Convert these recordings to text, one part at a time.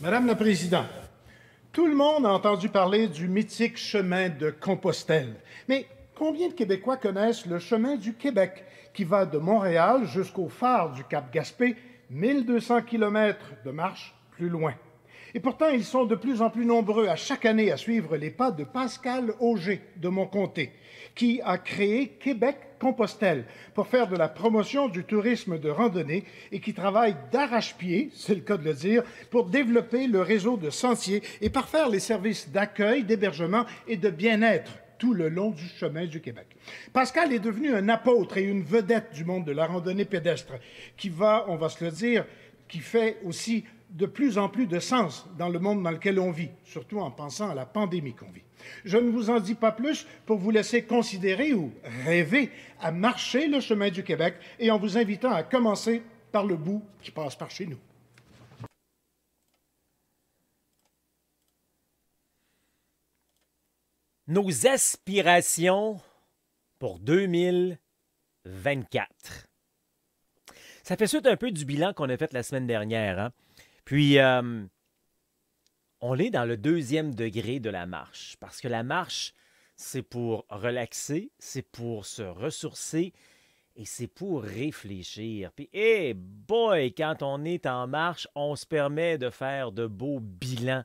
Madame la Présidente, tout le monde a entendu parler du mythique chemin de Compostelle. Mais combien de Québécois connaissent le chemin du Québec, qui va de Montréal jusqu'au phare du Cap-Gaspé, 1200 kilomètres de marche plus loin? Et pourtant, ils sont de plus en plus nombreux à chaque année à suivre les pas de Pascal Auger de mon comté, qui a créé Québec-Compostelle pour faire de la promotion du tourisme de randonnée et qui travaille d'arrache-pied, c'est le cas de le dire, pour développer le réseau de sentiers et parfaire les services d'accueil, d'hébergement et de bien-être tout le long du chemin du Québec. Pascal est devenu un apôtre et une vedette du monde de la randonnée pédestre qui va, on va se le dire, qui fait aussi de plus en plus de sens dans le monde dans lequel on vit, surtout en pensant à la pandémie qu'on vit. Je ne vous en dis pas plus pour vous laisser considérer ou rêver à marcher le chemin du Québec et en vous invitant à commencer par le bout qui passe par chez nous. Nos aspirations pour 2024. Ça fait suite un peu du bilan qu'on a fait la semaine dernière. Hein? Puis, on est dans le deuxième degré de la marche. Parce que la marche, c'est pour relaxer, c'est pour se ressourcer et c'est pour réfléchir. Puis, hey boy, quand on est en marche, on se permet de faire de beaux bilans.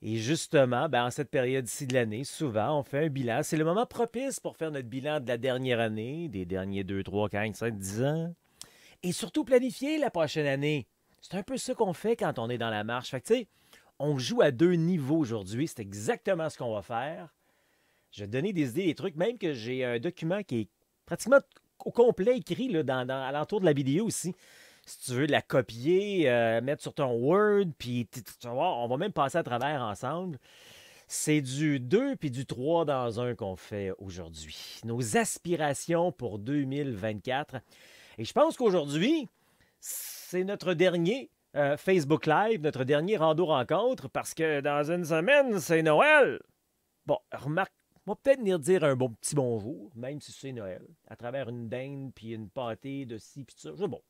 Et justement, en cette période-ci de l'année, souvent, on fait un bilan. C'est le moment propice pour faire notre bilan de la dernière année, des derniers 2, 3, 4, 5, 10 ans. Et surtout planifier la prochaine année. C'est un peu ça qu'on fait quand on est dans la marche. Fait que, tu sais, on joue à 2 niveaux aujourd'hui. C'est exactement ce qu'on va faire. Je vais te donner des idées, des trucs, même que j'ai un document qui est pratiquement au complet écrit là, à l'entour de la vidéo aussi. Si tu veux la copier, mettre sur ton Word, puis tu vas voir, on va même passer à travers ensemble. C'est du 2 puis du 3 dans un qu'on fait aujourd'hui. Nos aspirations pour 2024. Et je pense qu'aujourd'hui, c'est notre dernier Facebook Live, notre dernier rando-rencontre, parce que dans une semaine, c'est Noël. Bon, remarque, on va peut-être venir dire un bon petit bonjour, même si c'est Noël, à travers une dinde puis une pâtée de ci puis de ça. C'est bon.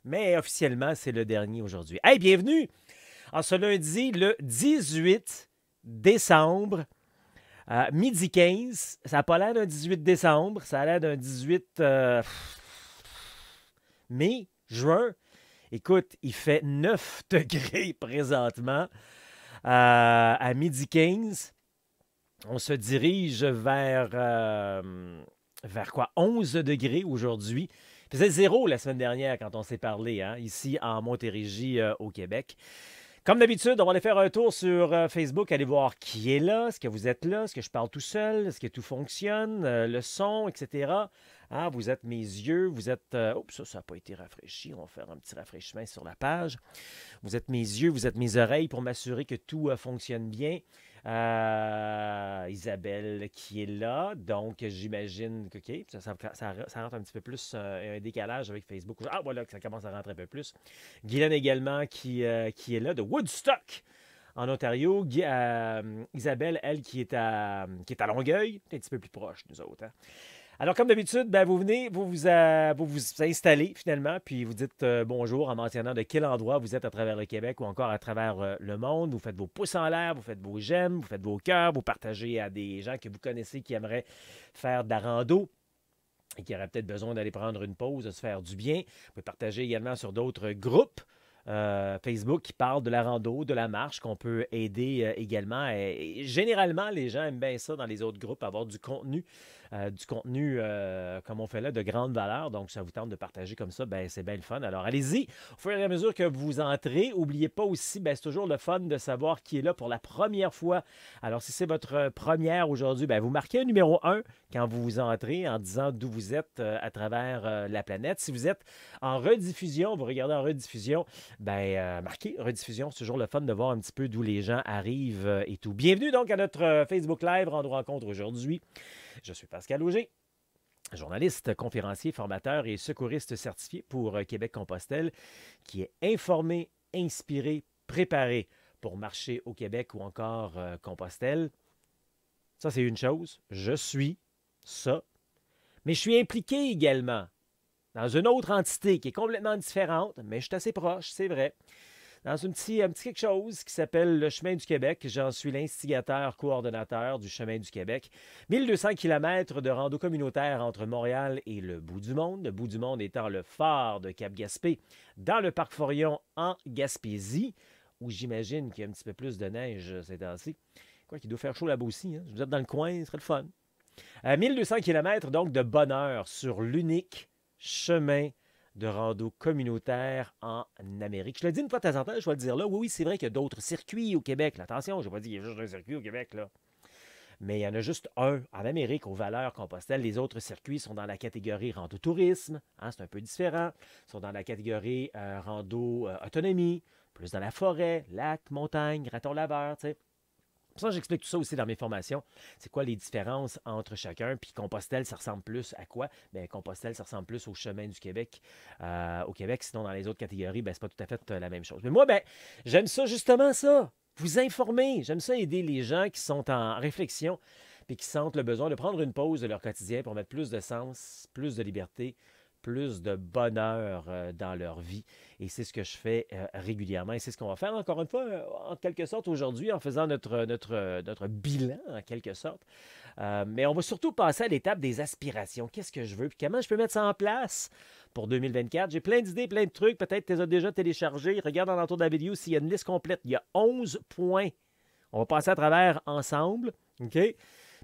Mais officiellement, c'est le dernier aujourd'hui. Hey, bienvenue en ce lundi, le 18 décembre, midi 15. Ça n'a pas l'air d'un 18 décembre, ça a l'air d'un 18 mai, juin. Écoute, il fait 9 degrés présentement à midi 15. On se dirige vers quoi? 11 degrés aujourd'hui. Il faisait 0 la semaine dernière quand on s'est parlé, hein, ici en Montérégie, au Québec. Comme d'habitude, on va aller faire un tour sur Facebook, aller voir qui est là, est-ce que vous êtes là, est-ce que je parle tout seul, est-ce que tout fonctionne, le son, etc. Ah, vous êtes mes yeux, vous êtes... Oups, ça n'a pas été rafraîchi, on va faire un petit rafraîchissement sur la page. Vous êtes mes yeux, vous êtes mes oreilles pour m'assurer que tout fonctionne bien. Isabelle qui est là, donc j'imagine que OK, ça rentre un petit peu plus, un décalage avec Facebook. Ah, voilà que ça commence à rentrer un peu plus. Guylaine également qui est là, de Woodstock, en Ontario. Isabelle, elle, qui est à Longueuil, un petit peu plus proche, nous autres. Hein? Alors, comme d'habitude, vous venez, vous installez finalement, puis vous dites bonjour en mentionnant de quel endroit vous êtes à travers le Québec ou encore à travers le monde. Vous faites vos pouces en l'air, vous faites vos j'aime, vous faites vos cœurs, vous partagez à des gens que vous connaissez qui aimeraient faire de la rando et qui auraient peut-être besoin d'aller prendre une pause, de se faire du bien. Vous pouvez partager également sur d'autres groupes. Facebook qui parle de la rando, de la marche, qu'on peut aider également. Et généralement, les gens aiment bien ça dans les autres groupes, avoir du contenu, comme on fait là, de grande valeur. Donc, ça vous tente de partager comme ça, c'est bien le fun. Alors, allez-y. Au fur et à mesure que vous entrez, n'oubliez pas aussi, c'est toujours le fun de savoir qui est là pour la première fois. Alors, si c'est votre première aujourd'hui, vous marquez un numéro 1 quand vous entrez en disant d'où vous êtes à travers la planète. Si vous êtes en rediffusion, vous regardez en rediffusion, marquez rediffusion. C'est toujours le fun de voir un petit peu d'où les gens arrivent et tout. Bienvenue donc à notre Facebook Live Rando Rencontre aujourd'hui. Je suis Pascal Auger, journaliste, conférencier, formateur et secouriste certifié pour Québec-Compostelle, qui est informé, inspiré, préparé pour marcher au Québec ou encore Compostelle. Ça, c'est une chose. Je suis ça. Mais je suis impliqué également dans une autre entité qui est complètement différente, mais je suis assez proche, c'est vrai. dans un petit quelque chose qui s'appelle le Chemin du Québec. J'en suis l'instigateur coordonnateur du Chemin du Québec. 1200 km de rando communautaire entre Montréal et le bout du monde. Le bout du monde étant le phare de Cap-Gaspé, dans le parc Forillon en Gaspésie, où j'imagine qu'il y a un petit peu plus de neige ces temps-ci. Quoi qu'il doit faire chaud là-bas aussi. Hein? Vous êtes dans le coin, ce serait le fun. 1200 km donc de bonheur sur l'unique chemin de rando communautaire en Amérique. Je le dis une fois de temps en temps, je vais le dire là. Oui, c'est vrai qu'il y a d'autres circuits au Québec. Là. Attention, je n'ai pas dit qu'il y a juste un circuit au Québec. Là. Mais il y en a juste un en Amérique, aux Valeurs-Compostelle. Les autres circuits sont dans la catégorie rando-tourisme. Hein, c'est un peu différent. Ils sont dans la catégorie rando-autonomie, plus dans la forêt, lac, montagne, raton-laveur, tu sais. Pour ça, j'explique tout ça aussi dans mes formations. C'est quoi les différences entre chacun? Puis Compostelle, ça ressemble plus à quoi? Bien, Compostelle, ça ressemble plus au chemin du Québec. Au Québec, sinon dans les autres catégories, bien, c'est pas tout à fait la même chose. Mais moi, ben, j'aime ça justement ça. Vous informer. J'aime ça aider les gens qui sont en réflexion puis qui sentent le besoin de prendre une pause de leur quotidien pour mettre plus de sens, plus de liberté, plus de bonheur dans leur vie. Et c'est ce que je fais régulièrement. Et c'est ce qu'on va faire, encore une fois, en quelque sorte, aujourd'hui, en faisant notre bilan, en quelque sorte. Mais on va surtout passer à l'étape des aspirations. Qu'est-ce que je veux? Puis comment je peux mettre ça en place pour 2024? J'ai plein d'idées, plein de trucs. Peut-être que tu les as déjà téléchargés. Regarde en entour de la vidéo s'il y a une liste complète. Il y a 11 points. On va passer à travers ensemble. OK?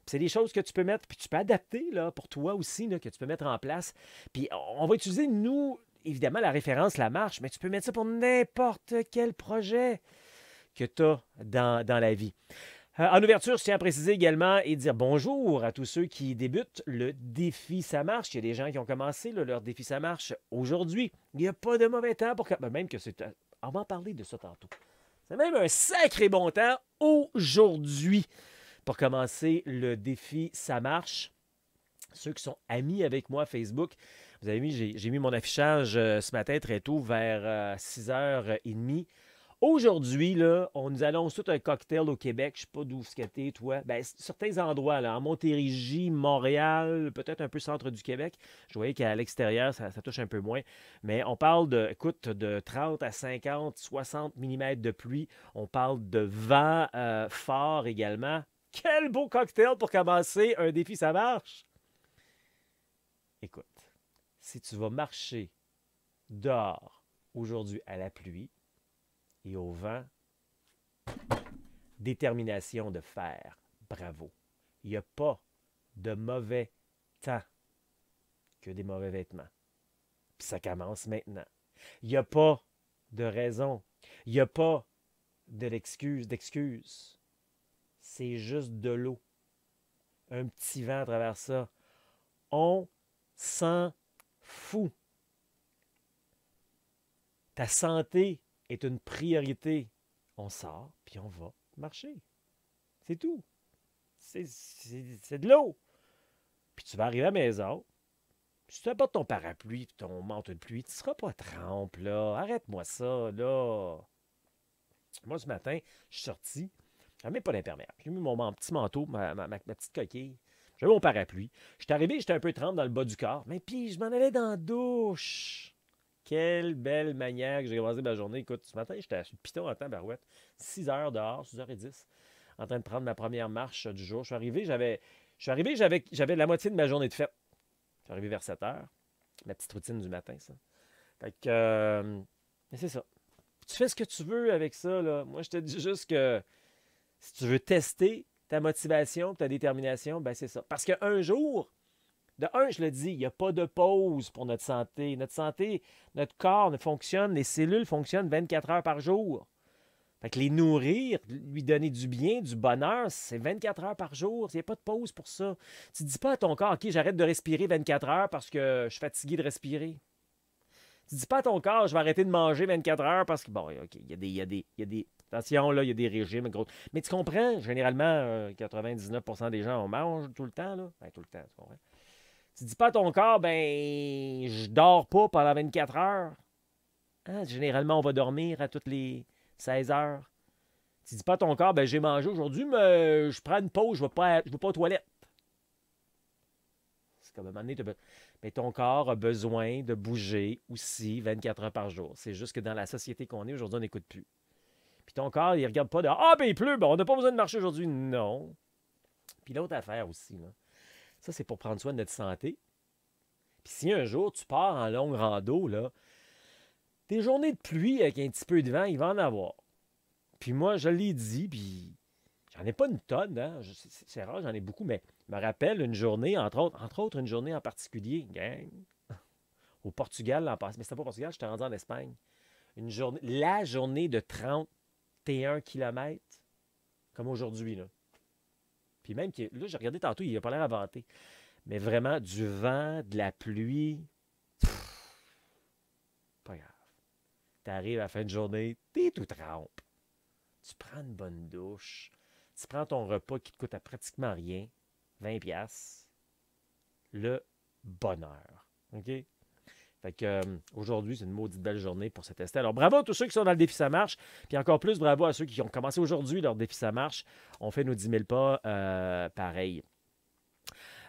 C'est des choses que tu peux mettre, puis tu peux adapter là, pour toi aussi, là, que tu peux mettre en place. Puis on va utiliser, nous, évidemment, la référence, la marche, mais tu peux mettre ça pour n'importe quel projet que tu as dans la vie. En ouverture, je tiens à préciser également et dire bonjour à tous ceux qui débutent le défi Ça marche. Il y a des gens qui ont commencé leur défi Ça marche aujourd'hui. Il n'y a pas de mauvais temps pour que... Même que c'est... On va en parler de ça tantôt. C'est même un sacré bon temps aujourd'hui. Pour commencer le défi Ça marche, ceux qui sont amis avec moi Facebook, vous avez vu, j'ai mis mon affichage ce matin très tôt vers 6h30. Aujourd'hui, là, on nous annonce tout un cocktail au Québec. Je ne sais pas d'où c'était, toi. Ben, certains endroits, là, en Montérégie, Montréal, peut-être un peu centre du Québec. Je voyais qu'à l'extérieur, ça touche un peu moins. Mais on parle de 30 à 50, 60 mm de pluie. On parle de vent fort également. Quel beau cocktail pour commencer un défi, ça marche! Écoute, si tu vas marcher dehors aujourd'hui à la pluie et au vent, détermination de faire, bravo. Il n'y a pas de mauvais temps que des mauvais vêtements. Puis ça commence maintenant. Il n'y a pas de raison. Il n'y a pas d'excuse. C'est juste de l'eau. Un petit vent à travers ça. On s'en fout. Ta santé est une priorité. On sort, puis on va marcher. C'est tout. C'est de l'eau. Puis tu vas arriver à la maison. Si tu apportes ton parapluie, ton manteau de pluie, tu ne seras pas trempe, là. Arrête-moi ça, là. Moi, ce matin, je suis sorti. Je n'avais même pas d'imperméable. J'ai mis mon petit manteau, ma petite coquille. J'avais mon parapluie. J'étais arrivé, j'étais un peu trempe dans le bas du corps. Mais puis, je m'en allais dans la douche. Quelle belle manière que j'ai commencé ma journée. Écoute, ce matin, j'étais à piton en temps, barouette. 6 heures dehors, 6h10, en train de prendre ma première marche du jour. Je suis arrivé, j'avais la moitié de ma journée de fête. Je suis arrivé vers 7 heures. Ma petite routine du matin, ça. Fait que, mais c'est ça. Tu fais ce que tu veux avec ça, là. Moi, je te dis juste que si tu veux tester ta motivation, ta détermination, ben c'est ça. Parce qu'un jour, de un, je le dis, il n'y a pas de pause pour notre santé. Notre santé, notre corps ne fonctionne, les cellules fonctionnent 24 heures par jour. Fait que les nourrir, lui donner du bien, du bonheur, c'est 24 heures par jour. Il n'y a pas de pause pour ça. Tu ne dis pas à ton corps, OK, j'arrête de respirer 24 heures parce que je suis fatigué de respirer. Tu ne dis pas à ton corps, je vais arrêter de manger 24 heures parce que, bon, OK, il y a des attention, là, il y a des régimes, gros. Mais tu comprends, généralement, 99% des gens, on mange tout le temps, là. Ben, tout le temps, tu comprends? Tu ne dis pas à ton corps, ben, je dors pas pendant 24 heures. Hein? Généralement, on va dormir à toutes les 16 heures. Tu ne dis pas à ton corps, ben, j'ai mangé aujourd'hui, mais je prends une pause, je ne vais pas aux toilettes. comme à un moment donné, mais ton corps a besoin de bouger aussi 24 heures par jour. C'est juste que dans la société qu'on est aujourd'hui, on n'écoute plus. Puis ton corps, il regarde pas de ah, ben il pleut, ben, on n'a pas besoin de marcher aujourd'hui. Non. Puis l'autre affaire aussi, là, ça, c'est pour prendre soin de notre santé. Puis si un jour tu pars en longue rando, là, des journées de pluie avec un petit peu de vent, il va en avoir. Puis moi, je l'ai dit, puis j'en ai pas une tonne, hein? C'est rare, j'en ai beaucoup, mais je me rappelle une journée, entre autres une journée en particulier, gang, au Portugal l'an passé. Mais c'était pas au Portugal, j'étais rendu en Espagne. La journée de 31 kilomètres, comme aujourd'hui, là. Puis même, là, j'ai regardé tantôt, il n'a pas l'air inventé. Mais vraiment, du vent, de la pluie, pas grave. T'arrives à la fin de journée, t'es tout trempe. Tu prends une bonne douche. Tu prends ton repas qui te coûte à pratiquement rien, 20 pièces. Le bonheur. OK? Fait que aujourd'hui, c'est une maudite belle journée pour se tester. Alors, bravo à tous ceux qui sont dans le défi Ça marche. Puis encore plus, bravo à ceux qui ont commencé aujourd'hui leur défi Ça marche. On fait nos 10 000 pas pareil.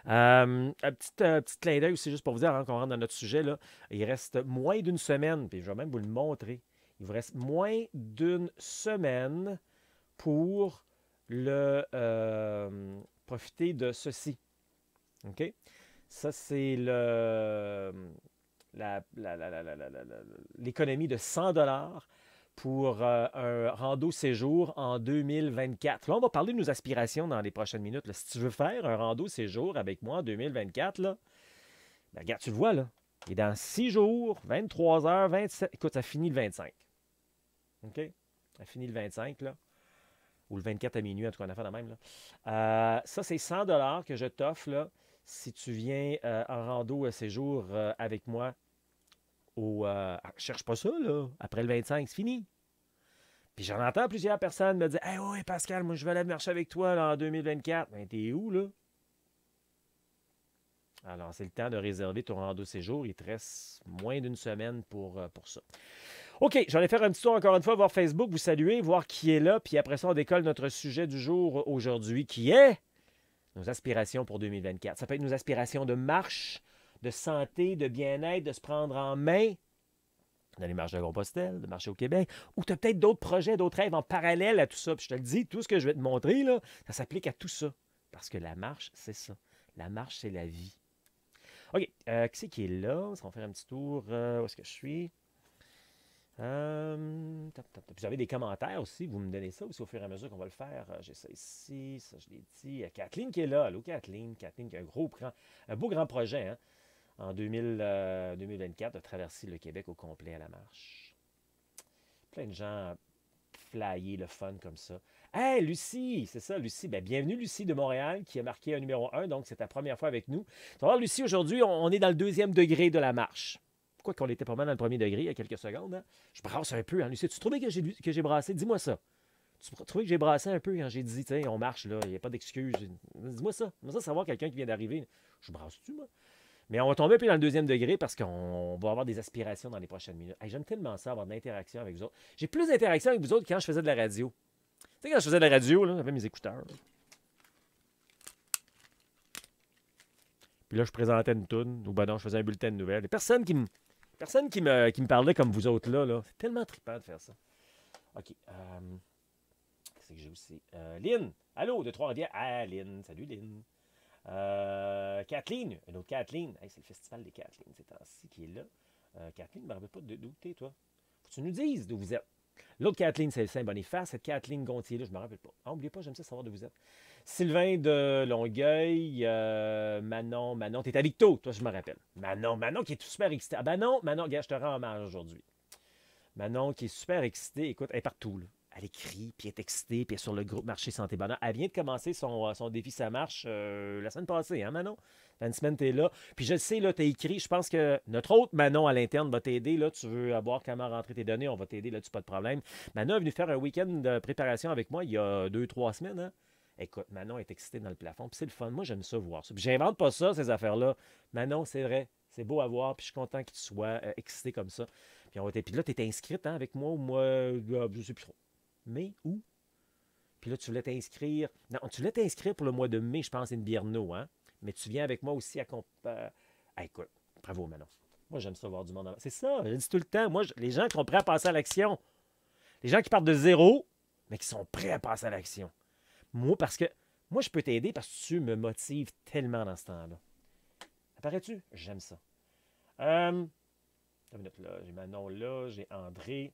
Un petit clin d'œil aussi, juste pour vous dire, avant qu'on rentre dans notre sujet, là, il reste moins d'une semaine, puis je vais même vous le montrer. Il vous reste moins d'une semaine pour profiter de ceci. OK? Ça, c'est l'économie de 100 pour un rando séjour en 2024. Là, on va parler de nos aspirations dans les prochaines minutes. Là. Si tu veux faire un rando séjour avec moi en 2024, là, ben, regarde, tu le vois, là. Il est dans 6 jours, 23 heures, 27. Écoute, ça finit le 25. OK? Ça finit le 25, là. Ou le 24 à minuit, en tout cas, on a fait la même. Là. Ça, c'est 100 que je t'offre là, si tu viens en rando séjour avec moi. Cherche pas ça, là. Après le 25, c'est fini. Puis j'en entends plusieurs personnes me dire hey, oui, Pascal, moi, je vais aller marcher avec toi là, en 2024. Ben, t'es où, là? Alors, c'est le temps de réserver ton rando séjour. Il te reste moins d'une semaine pour ça. OK, j'allais faire un petit tour encore une fois, voir Facebook, vous saluer, voir qui est là. Puis après ça, on décolle notre sujet du jour aujourd'hui, qui est nos aspirations pour 2024. Ça peut être nos aspirations de marche, de santé, de bien-être, de se prendre en main dans les marches de Compostelle, de marcher au Québec, ou tu as peut-être d'autres projets, d'autres rêves en parallèle à tout ça. Puis je te le dis, tout ce que je vais te montrer, là, ça s'applique à tout ça. Parce que la marche, c'est ça. La marche, c'est la vie. OK, qui c'est qui est là? On va faire un petit tour. Où est-ce que je suis? Vous avez des commentaires aussi, vous me donnez ça aussi au fur et à mesure qu'on va le faire. J'ai ça ici, ça je l'ai dit. Kathleen qui est là. Allô Kathleen. Kathleen qui a un beau grand projet hein, en 2024 de traverser le Québec au complet à la marche. Plein de gens flyés, le fun comme ça. Hey Lucie, c'est ça Lucie. Ben, bienvenue Lucie de Montréal qui a marqué un numéro 1, donc c'est ta première fois avec nous. Tu vas voir Lucie, aujourd'hui on est dans le 2e degré de la marche. Quoi qu'on était pas mal dans le 1er degré il y a quelques secondes. Hein? Je brasse un peu. Hein, Lucie, tu trouvais que j'ai brassé? Dis-moi ça. Tu trouvais que j'ai brassé un peu quand j'ai dit, tiens, on marche, là, il n'y a pas d'excuse. Dis-moi ça. Dis-moi ça, savoir quelqu'un qui vient d'arriver. Je brasse-tu, moi? Mais on va tomber un peu dans le 2e degré parce qu'on va avoir des aspirations dans les prochaines minutes. Hey, j'aime tellement ça, avoir de l'interaction avec vous autres. J'ai plus d'interaction avec vous autres que quand je faisais de la radio. Tu sais, quand je faisais de la radio, là, j'avais mes écouteurs. Puis là, je présentais une toune, ou ben non, je faisais un bulletin de nouvelles. Il y a personne qui me parlait comme vous autres là. C'est tellement trippant de faire ça. OK. Qu'est-ce que j'ai aussi? Lynn. Allô, de Trois-Rivières. Ah, Lynn. Salut, Lynn. Kathleen. Une autre Kathleen. Hey, c'est le festival des Kathleen, c'est ainsi qui est là. Kathleen, ne me rappelle pas d'où t'es, toi. Faut que tu nous dises d'où vous êtes. L'autre Kathleen, c'est le Saint-Boniface. Cette Kathleen Gontier-là, je ne me rappelle pas. Ah, n'oubliez pas, j'aime ça savoir d'où vous êtes. Sylvain de Longueuil, Manon, t'es à Victo, toi je me rappelle. Manon qui est super excitée. Ah Manon, regarde, je te rends hommage aujourd'hui. Manon qui est super excitée, écoute, elle est partout. Là. Elle écrit, puis elle est excitée, puis elle est sur le groupe Marché Santé Bonheur. Elle vient de commencer son défi Ça marche la semaine passée, hein Manon? Dans une semaine, t'es là. Puis je le sais, là, t'as écrit, je pense que notre autre Manon à l'interne va t'aider. Là, tu veux avoir comment rentrer tes données, on va t'aider là-dessus, pas de problème. Manon est venue faire un week-end de préparation avec moi il y a 2-3 semaines, hein? Écoute, Manon est excitée dans le plafond, puis c'est le fun. Moi, j'aime ça voir ça. Puis j'invente pas ça, ces affaires-là. Manon, c'est vrai, c'est beau à voir, puis je suis content que tu sois excité comme ça. Puis là, tu étais inscrite hein, avec moi ou moi, je sais plus trop. Mais où? Puis là, tu voulais t'inscrire. Non, tu voulais t'inscrire pour le mois de mai, je pense, à une Bierno, hein? mais tu viens avec moi aussi à... écoute, bravo, Manon. Moi, j'aime ça voir du monde. C'est ça, je le dis tout le temps. Moi, les gens qui sont prêts à passer à l'action. Les gens qui partent de zéro, mais qui sont prêts à passer à l'action. Moi, parce que moi, je peux t'aider parce que tu me motives tellement dans ce temps-là. Apparaît-tu? J'aime ça. Une minute, là. J'ai Manon là, j'ai André.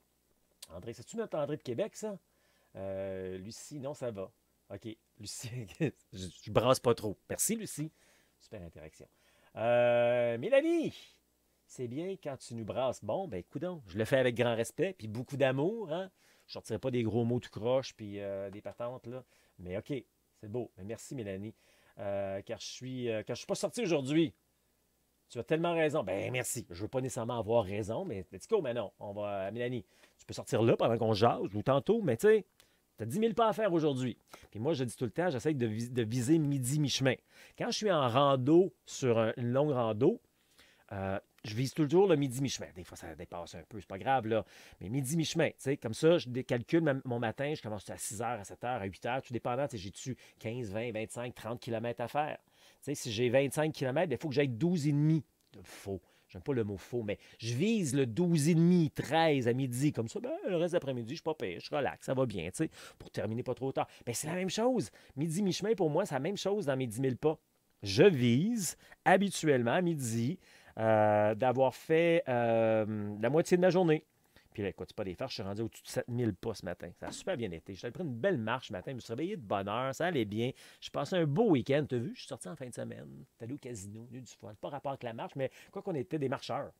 André, c'est-tu notre André de Québec, ça? Lucie, non, ça va. OK. Lucie, je brasse pas trop. Merci, Lucie. Super interaction. Mélanie, c'est bien quand tu nous brasses. Bon, ben, coudonc, je le fais avec grand respect puis beaucoup d'amour, hein? Je sortirai pas des gros mots tout croche puis des patentes, là. Mais OK, c'est beau. Mais merci, Mélanie. Car je suis pas sorti aujourd'hui. Tu as tellement raison. Ben merci. Je veux pas nécessairement avoir raison, mais let's go, mais non. On va, Mélanie, tu peux sortir là pendant qu'on jase ou tantôt, mais tu sais, tu as 10 000 pas à faire aujourd'hui. Puis moi, je dis tout le temps, j'essaie de viser midi, mi-chemin. Quand je suis en rando, sur une longue rando, je vise toujours le midi, mi-chemin. Des fois, ça dépasse un peu, c'est pas grave, là. Mais midi, mi-chemin, tu sais, comme ça, je calcule mon matin, je commence à 6 heures, à 7 heures, à 8 heures, tout dépendant, tu sais, j'ai-tu 15, 20, 25, 30 km à faire. Tu sais, si j'ai 25 km, il faut que j'aille 12,5 de faux. J'aime pas le mot faux, mais je vise le 12,5, 13 à midi. Comme ça, ben, le reste d'après-midi, je suis pas pire, je relaxe, ça va bien, tu sais, pour terminer pas trop tard. Mais c'est la même chose. Midi, mi-chemin, pour moi, c'est la même chose dans mes 10 000 pas. Je vise habituellement à midi d'avoir fait la moitié de ma journée. Puis là, écoute, c'est pas des farces, je suis rendu au-dessus de 7000 pas ce matin. Ça a super bien été. J'ai pris une belle marche ce matin, je me suis réveillé de bonne heure, ça allait bien. J'ai passé un beau week-end. T'as vu, je suis sorti en fin de semaine. T'es allé au casino, eu du fun. Pas rapport avec la marche, mais quoi qu'on était des marcheurs.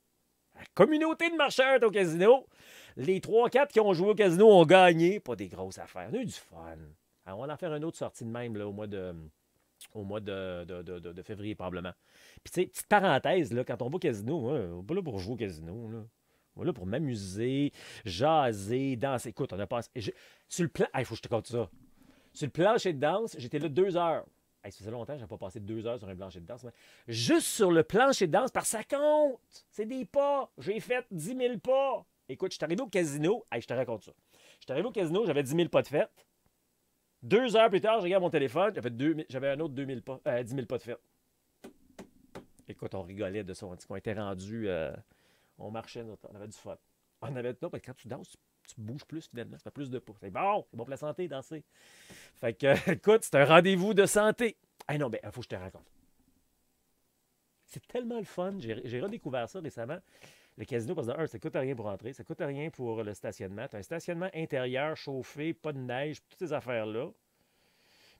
La communauté de marcheurs est au casino. Les 3-4 qui ont joué au casino ont gagné. Pas des grosses affaires. On a eu du fun. Alors, on va en faire une autre sortie de même là, au mois de février, probablement. Puis, tu sais, petite parenthèse, là, quand on va au casino, on n'est pas là pour jouer au casino. Là. On est là pour m'amuser, jaser, danser. Écoute, on a passé. Sur le plan. Il faut que je te compte ça. Sur le plancher de danse, j'étais là 2 heures. Ça faisait longtemps que je n'avais pas passé 2 heures sur un plancher de danse. Mais juste sur le plancher de danse, parce que ça compte. C'est des pas. J'ai fait 10 000 pas. Écoute, je suis arrivé au casino. Je te raconte ça. Je suis arrivé au casino, j'avais 10 000 pas de fête. 2 heures plus tard, je regarde mon téléphone, j'avais un autre 10 000 pas de fête. Écoute, on rigolait de ça. On était rendu, on marchait, on avait du fun. On avait, non, parce que quand tu danses, tu bouges plus finalement, ça fait plus de pas. C'est bon pour la santé, danser. Fait que, écoute, c'est un rendez-vous de santé. Non, il faut que je te raconte. C'est tellement le fun. J'ai redécouvert ça récemment. Le casino, parce que ça coûte rien pour entrer, ça coûte rien pour le stationnement. Tu as un stationnement intérieur, chauffé, pas de neige, toutes ces affaires-là.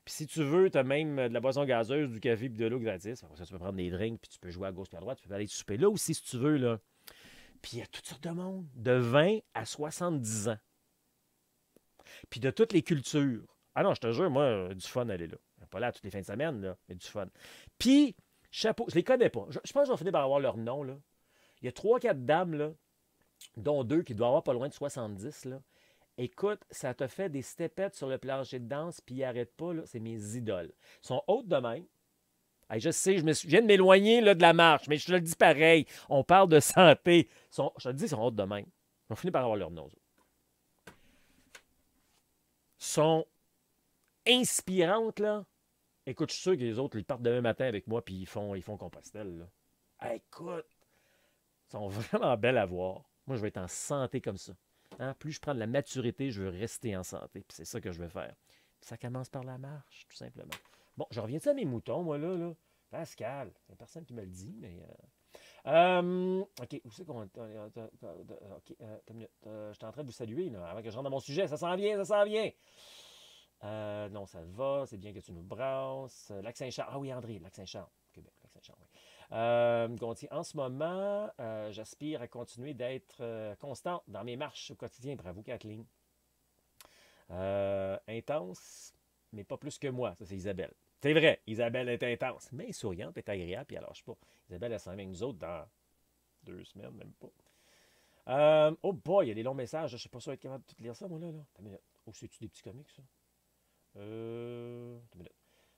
Puis si tu veux, tu as même de la boisson gazeuse, du café et de l'eau gratis. Après ça, tu peux prendre des drinks, puis tu peux jouer à gauche et à droite. Tu peux aller souper là aussi, si tu veux. Là. Puis il y a toutes sortes de monde, de 20 à 70 ans. Puis de toutes les cultures. Ah non, je te jure, moi, du fun aller là. Pas là toutes les fins de semaine, là, mais du fun. Puis, chapeau, je les connais pas. Je pense que je vais finir par avoir leur nom, là. Il y a 3-4 dames, là, dont 2 qui doivent avoir pas loin de 70, là. Écoute, ça te fait des stepettes sur le plancher de danse, puis ils n'arrêtent pas, là. C'est mes idoles. Ils sont hautes de même. Je sais, je viens de m'éloigner là, de la marche, mais je te le dis pareil. On parle de santé. Je te le dis, ils sont hautes de même. On finit par avoir leur nom. Ils sont inspirantes, là. Écoute, je suis sûr que les autres, ils partent demain matin avec moi, puis ils font Compostelle, là. Écoute, ils sont vraiment belles à voir. Moi, je vais être en santé comme ça. Hein? Plus je prends de la maturité, je veux rester en santé. Puis c'est ça que je vais faire. Puis ça commence par la marche, tout simplement. Bon, je reviens à mes moutons, moi, là. Pascal, il n'y a personne qui me le dit, mais... OK, où c'est qu'on... OK, une minute. Je suis en train de vous saluer, là, avant que je rentre dans mon sujet. Ça s'en vient, ça s'en vient. Non, ça va. C'est bien que tu nous brasses. Lac-Saint-Charles. Ah oui, André, Lac-Saint-Charles. Québec, Lac-Saint-Charles, oui. Gontier, en ce moment, j'aspire à continuer d'être constante dans mes marches au quotidien. Bravo, Kathleen. Intense, mais pas plus que moi. Ça, c'est Isabelle. C'est vrai, Isabelle est intense, mais souriante, est agréable, puis elle lâche pas. Isabelle, elle s'en vient avec nous autres dans 2 semaines, même pas. Oh boy, il y a des longs messages. Je ne sais pas si je vais être capable de tout lire ça, moi, là. Oh, c'est-tu des petits comics, ça?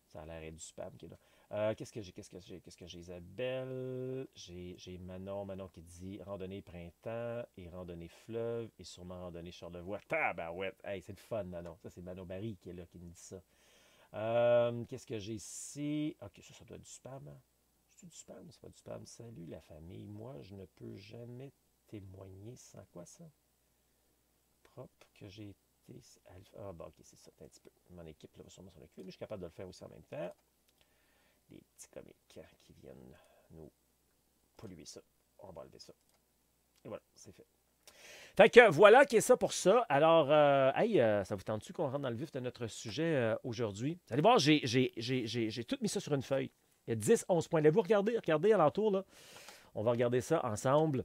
Ça a l'air d'être du spam qui est là. Qu'est-ce que j'ai, Isabelle? J'ai Manon qui dit randonnée printemps et randonnée fleuve et sûrement randonnée Charlevoix. Tabarouette! Hey, c'est le fun, Manon. Ça, c'est Manon Barry qui est là, qui me dit ça. Qu'est-ce que j'ai ici? OK, ça doit être du spam. Hein? C'est du spam? C'est pas du spam. Salut la famille. Moi, je ne peux jamais témoigner sans quoi ça? Propre que j'ai été. Ah, bon, OK, c'est ça. Un petit peu. Mon équipe là, va sûrement s'en occuper, mais je suis capable de le faire aussi en même temps. Des petits comiques qui viennent nous polluer ça. On va enlever ça. Et voilà, c'est fait. Fait que voilà qui est ça pour ça. Alors, ça vous tente-tu qu'on rentre dans le vif de notre sujet aujourd'hui? Vous allez voir, j'ai tout mis ça sur une feuille. Il y a 10, 11 points. Allez-vous regardez alentour, là. On va regarder ça ensemble.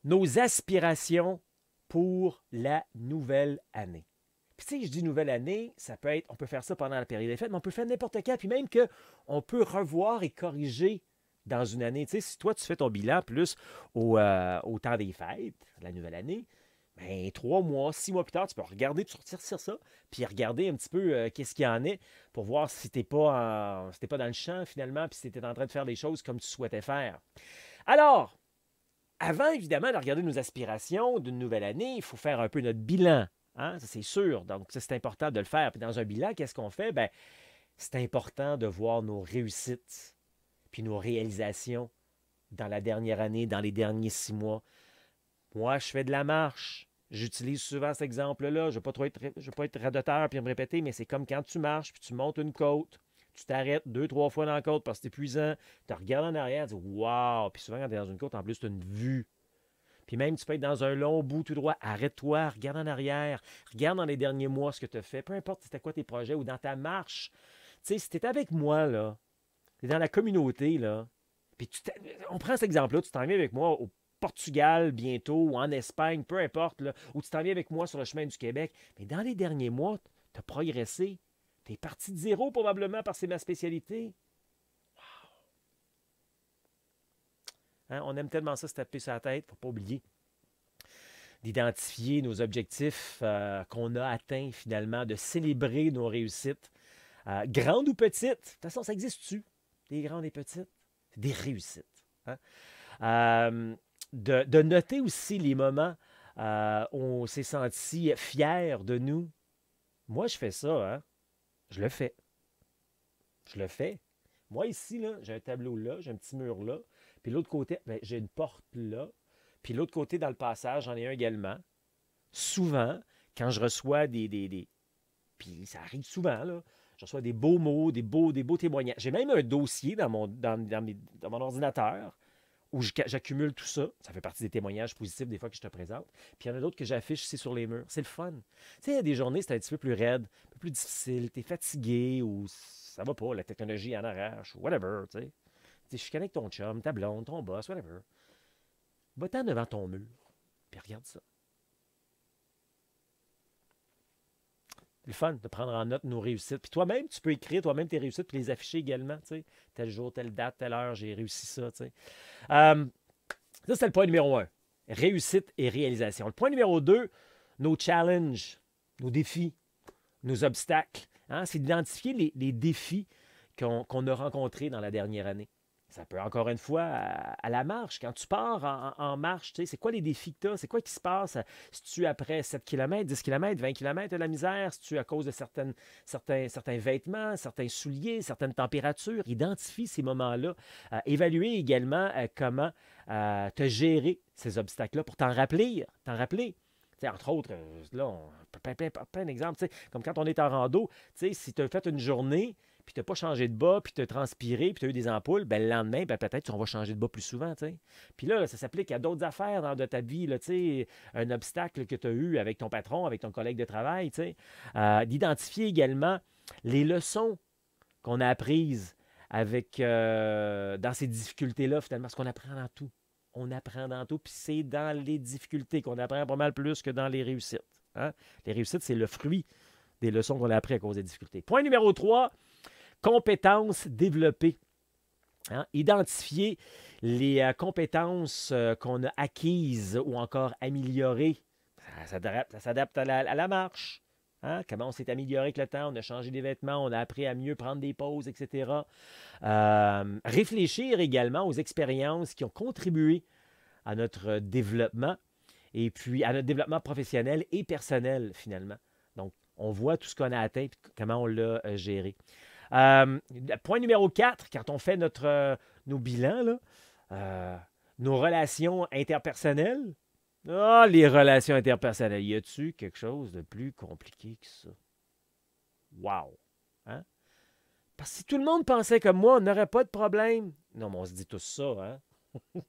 Nos aspirations pour la nouvelle année. Puis tu sais, je dis nouvelle année, ça peut être, on peut faire ça pendant la période des fêtes, mais on peut faire n'importe quand, puis même qu'on peut revoir et corriger dans une année. Tu sais, si toi, tu fais ton bilan plus au temps des fêtes, la nouvelle année, bien, 3 mois, 6 mois plus tard, tu peux regarder, puis sortir sur ça, puis regarder un petit peu qu'est-ce qu'il y en est pour voir si tu n'es pas, pas dans le champ finalement, puis si tu es en train de faire des choses comme tu souhaitais faire. Alors, avant évidemment de regarder nos aspirations d'une nouvelle année, il faut faire un peu notre bilan. Hein? Ça, c'est sûr. Donc, ça, c'est important de le faire. Puis dans un bilan, qu'est-ce qu'on fait? Bien, c'est important de voir nos réussites puis nos réalisations dans la dernière année, dans les derniers 6 mois. Moi, je fais de la marche. J'utilise souvent cet exemple-là. Je ne veux pas être radoteur puis me répéter, mais c'est comme quand tu marches puis tu montes une côte. Tu t'arrêtes 2, 3 fois dans la côte parce que c'est épuisant. Tu regardes en arrière, tu dis waouh! Puis souvent, quand tu es dans une côte, en plus, tu as une vue. Puis même, tu peux être dans un long bout tout droit. Arrête-toi, regarde en arrière. Regarde dans les derniers mois ce que tu as fait. Peu importe c'était quoi tes projets ou dans ta marche. Tu sais, si tu es avec moi, là, tu es dans la communauté, là, puis on prend cet exemple-là, tu t'en viens avec moi au Portugal bientôt ou en Espagne, peu importe, là, ou tu t'en viens avec moi sur le chemin du Québec. Mais dans les derniers mois, tu as progressé. Tu es parti de zéro probablement parce que c'est ma spécialité. Hein, on aime tellement ça se taper sur la tête, il ne faut pas oublier d'identifier nos objectifs qu'on a atteints finalement, de célébrer nos réussites, grandes ou petites. De toute façon, ça existe-tu? Des grandes et petites? C'est des réussites. Hein? De noter aussi les moments où on s'est senti fier de nous. Moi, je fais ça. Hein? Je le fais. Je le fais. Moi, ici, là, j'ai un tableau là, j'ai un petit mur là. Puis l'autre côté, ben, j'ai une porte là. Puis l'autre côté, dans le passage, j'en ai un également. Souvent, quand je reçois puis ça arrive souvent, là, je reçois des beaux mots, des beaux témoignages. J'ai même un dossier dans mon ordinateur où j'accumule tout ça. Ça fait partie des témoignages positifs des fois que je te présente. Puis il y en a d'autres que j'affiche ici sur les murs. C'est le fun. Tu sais, il y a des journées, c'est un petit peu plus raide, un peu plus difficile. Tu es fatigué ou ça va pas, la technologie en arrache ou whatever, tu sais. Je suis avec ton chum, ta blonde, ton boss, whatever. Va-t'en devant ton mur, puis regarde ça. C'est le fun de prendre en note nos réussites. Puis toi-même, tu peux écrire toi-même tes réussites puis les afficher également, tu sais. Tel jour, telle date, telle heure, j'ai réussi ça, tu sais. Ça, c'est le point numéro 1. Réussite et réalisation. Le point numéro 2, nos challenges, nos défis, nos obstacles. Hein? C'est d'identifier les défis qu'on a rencontrés dans la dernière année. Ça peut, encore une fois, à la marche. Quand tu pars en marche, tu sais, c'est quoi les défis que tu as? C'est quoi qui se passe? Si tu après 7 km, 10 km, 20 km, tu as de la misère? Si tu à cause de certains vêtements, certains souliers, certaines températures? Identifie ces moments-là. Évaluer également comment te gérer ces obstacles-là pour t'en rappeler. T'sais, entre autres, là, plein d'exemples. Comme quand on est en rando, si tu as fait une journée, puis tu n'as pas changé de bas, puis tu as transpiré, puis tu as eu des ampoules, ben, le lendemain, ben, peut-être qu'on va changer de bas plus souvent. T'sais. Puis là, ça s'applique à d'autres affaires dans de ta vie. Là, un obstacle que tu as eu avec ton patron, avec ton collègue de travail. D'identifier également les leçons qu'on a apprises dans ces difficultés-là, finalement, parce qu'on apprend dans tout. On apprend dans tout, puis c'est dans les difficultés qu'on apprend pas mal plus que dans les réussites. Hein? Les réussites, c'est le fruit des leçons qu'on a apprises à cause des difficultés. Point numéro 3, compétences développées. Hein? Identifier les compétences qu'on a acquises ou encore améliorées. Ça s'adapte à la marche. Hein? Comment on s'est amélioré avec le temps, on a changé des vêtements, on a appris à mieux prendre des pauses, etc. Réfléchir également aux expériences qui ont contribué à notre développement et puis à notre développement professionnel et personnel finalement. Donc, On voit tout ce qu'on a atteint et comment on l'a géré. Point numéro 4, quand on fait nos bilans, là, nos relations interpersonnelles. Ah, les relations interpersonnelles. Y a-tu quelque chose de plus compliqué que ça? Wow! Hein? Parce que si tout le monde pensait comme moi, on n'aurait pas de problème. Non, mais on se dit tous ça, hein?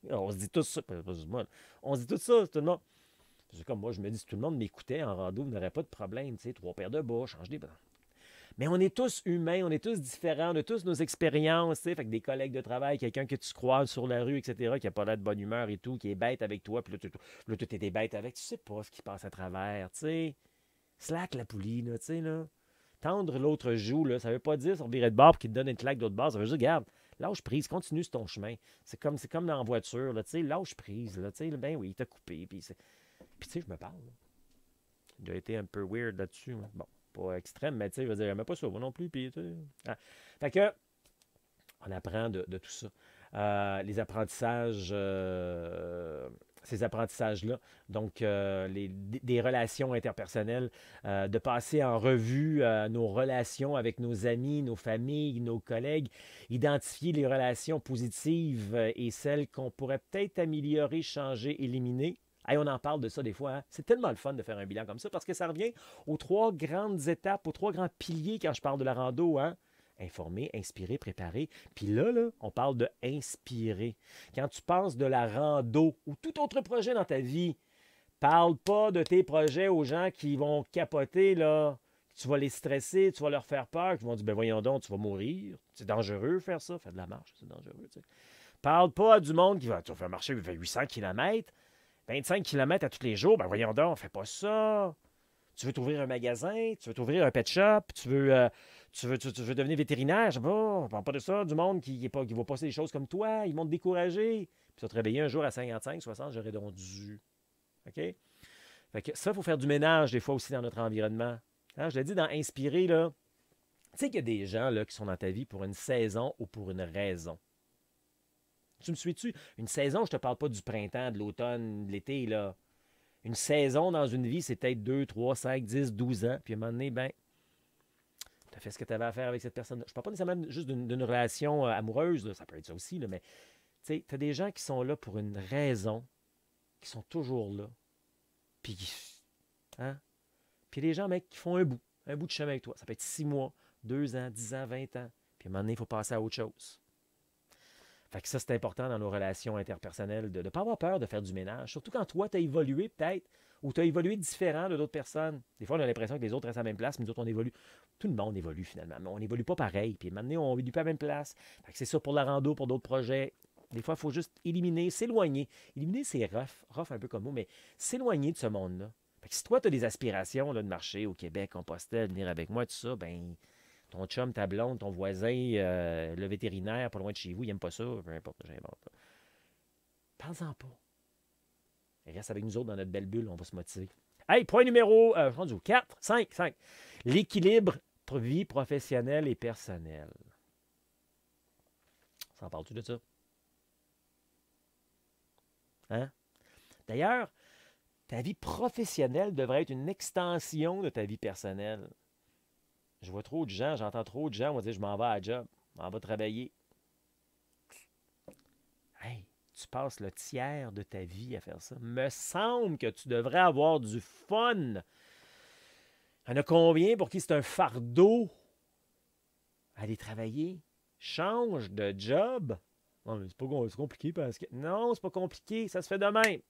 On se dit tous ça. Pas juste moi. On se dit tout ça, tout le monde. C'est comme moi, je me dis, si tout le monde m'écoutait en rando, on n'aurait pas de problème. Tu sais, 3 paires de bas, change des... Mais on est tous humains, on est tous différents, on a tous nos expériences, tu sais, fait que des collègues de travail, quelqu'un que tu croises sur la rue, etc., qui n'a pas l'air de bonne humeur et tout, qui est bête avec toi, puis là, tu étais bête avec, tu sais pas ce qui passe à travers, tu sais. Slack la poulie, là, tu sais, là. Tendre l'autre joue, là, ça veut pas dire sur virer de bord qu'il te donne une claque d'autre bord, ça veut dire, regarde, lâche prise, continue sur ton chemin. C'est comme dans la voiture, là, tu sais, lâche prise, là, tu sais, ben oui, il t'a coupé, puis tu sais, je me parle, là. Il a été un peu weird là-dessus, hein. Bon. Pas extrême, mais tu sais, je veux dire, j'aimais pas ça, moi non plus. Puis, ah. Fait que, on apprend de tout ça. Les apprentissages, ces apprentissages-là, donc des relations interpersonnelles, de passer en revue nos relations avec nos amis, nos familles, nos collègues, identifier les relations positives et celles qu'on pourrait peut-être améliorer, changer, éliminer. Hey, on en parle de ça des fois. Hein? C'est tellement le fun de faire un bilan comme ça parce que ça revient aux 3 grandes étapes, aux 3 grands piliers quand je parle de la rando. Hein? Informer, inspirer, préparer. Puis là, on parle de inspirer. Quand tu penses de la rando ou tout autre projet dans ta vie, parle pas de tes projets aux gens qui vont capoter, là. Tu vas les stresser, tu vas leur faire peur, qui vont dire, ben voyons donc, tu vas mourir. C'est dangereux faire ça, faire de la marche, c'est dangereux. Tu sais. Parle pas à du monde qui va, tu vas faire marcher 800 km. 25 km à tous les jours, ben voyons donc, fais pas ça. Tu veux t'ouvrir un magasin, tu veux t'ouvrir un pet shop, tu veux devenir vétérinaire, je sais pas, on parle pas de ça, du monde qui va passer des choses comme toi, ils vont te décourager. Puis tu vas te réveiller un jour à 55, 60, j'aurais donc dû. OK? Fait que ça, il faut faire du ménage des fois aussi dans notre environnement. Hein, je l'ai dit dans Inspirer, là, tu sais qu'il y a des gens là, qui sont dans ta vie pour une saison ou pour une raison. Tu me suis-tu? Une saison, je te parle pas du printemps, de l'automne, de l'été, là. Une saison dans une vie, c'est peut-être 2, 3, 5, 10, 12 ans. Puis à un moment donné, ben, tu as fait ce que tu avais à faire avec cette personne. Je parle pas nécessairement juste d'une relation amoureuse, là. Ça peut être ça aussi, là, mais tu sais, tu as des gens qui sont là pour une raison, qui sont toujours là. Puis, hein? Puis les gens, mec, qui font un bout de chemin avec toi. Ça peut être 6 mois, 2 ans, 10 ans, 20 ans. Puis à un moment donné, il faut passer à autre chose. Fait que ça, c'est important dans nos relations interpersonnelles de ne pas avoir peur de faire du ménage. Surtout quand toi, tu as évolué peut-être, ou tu as évolué différent de d'autres personnes. Des fois, on a l'impression que les autres restent à la même place, mais nous autres, on évolue. Tout le monde évolue finalement, mais on n'évolue pas pareil. Puis maintenant, on n'évolue pas à la même place. Fait que c'est ça pour la rando, pour d'autres projets. Des fois, il faut juste éliminer, s'éloigner. Éliminer, c'est rough un peu comme mot, mais s'éloigner de ce monde-là. Fait que si toi, tu as des aspirations là, de marcher au Québec, Compostelle, venir avec moi, tout ça, ben ton chum, ta blonde, ton voisin, le vétérinaire, pas loin de chez vous, il n'aime pas ça, peu importe, j'invente. Parle-en pas. Il reste avec nous autres dans notre belle bulle, on va se motiver. Hey, point numéro 4, 5. L'équilibre vie professionnelle et personnelle. Ça en parle-tu de ça? Hein? D'ailleurs, ta vie professionnelle devrait être une extension de ta vie personnelle. Je vois trop de gens, j'entends trop de gens, on va dire je m'en vais à la job, je m'en vais travailler. Hey, tu passes le tiers de ta vie à faire ça. Me semble que tu devrais avoir du fun. Il y en a combien pour qui c'est un fardeau aller travailler? Change de job. Non, mais c'est compliqué parce que. Non, c'est pas compliqué, ça se fait de même.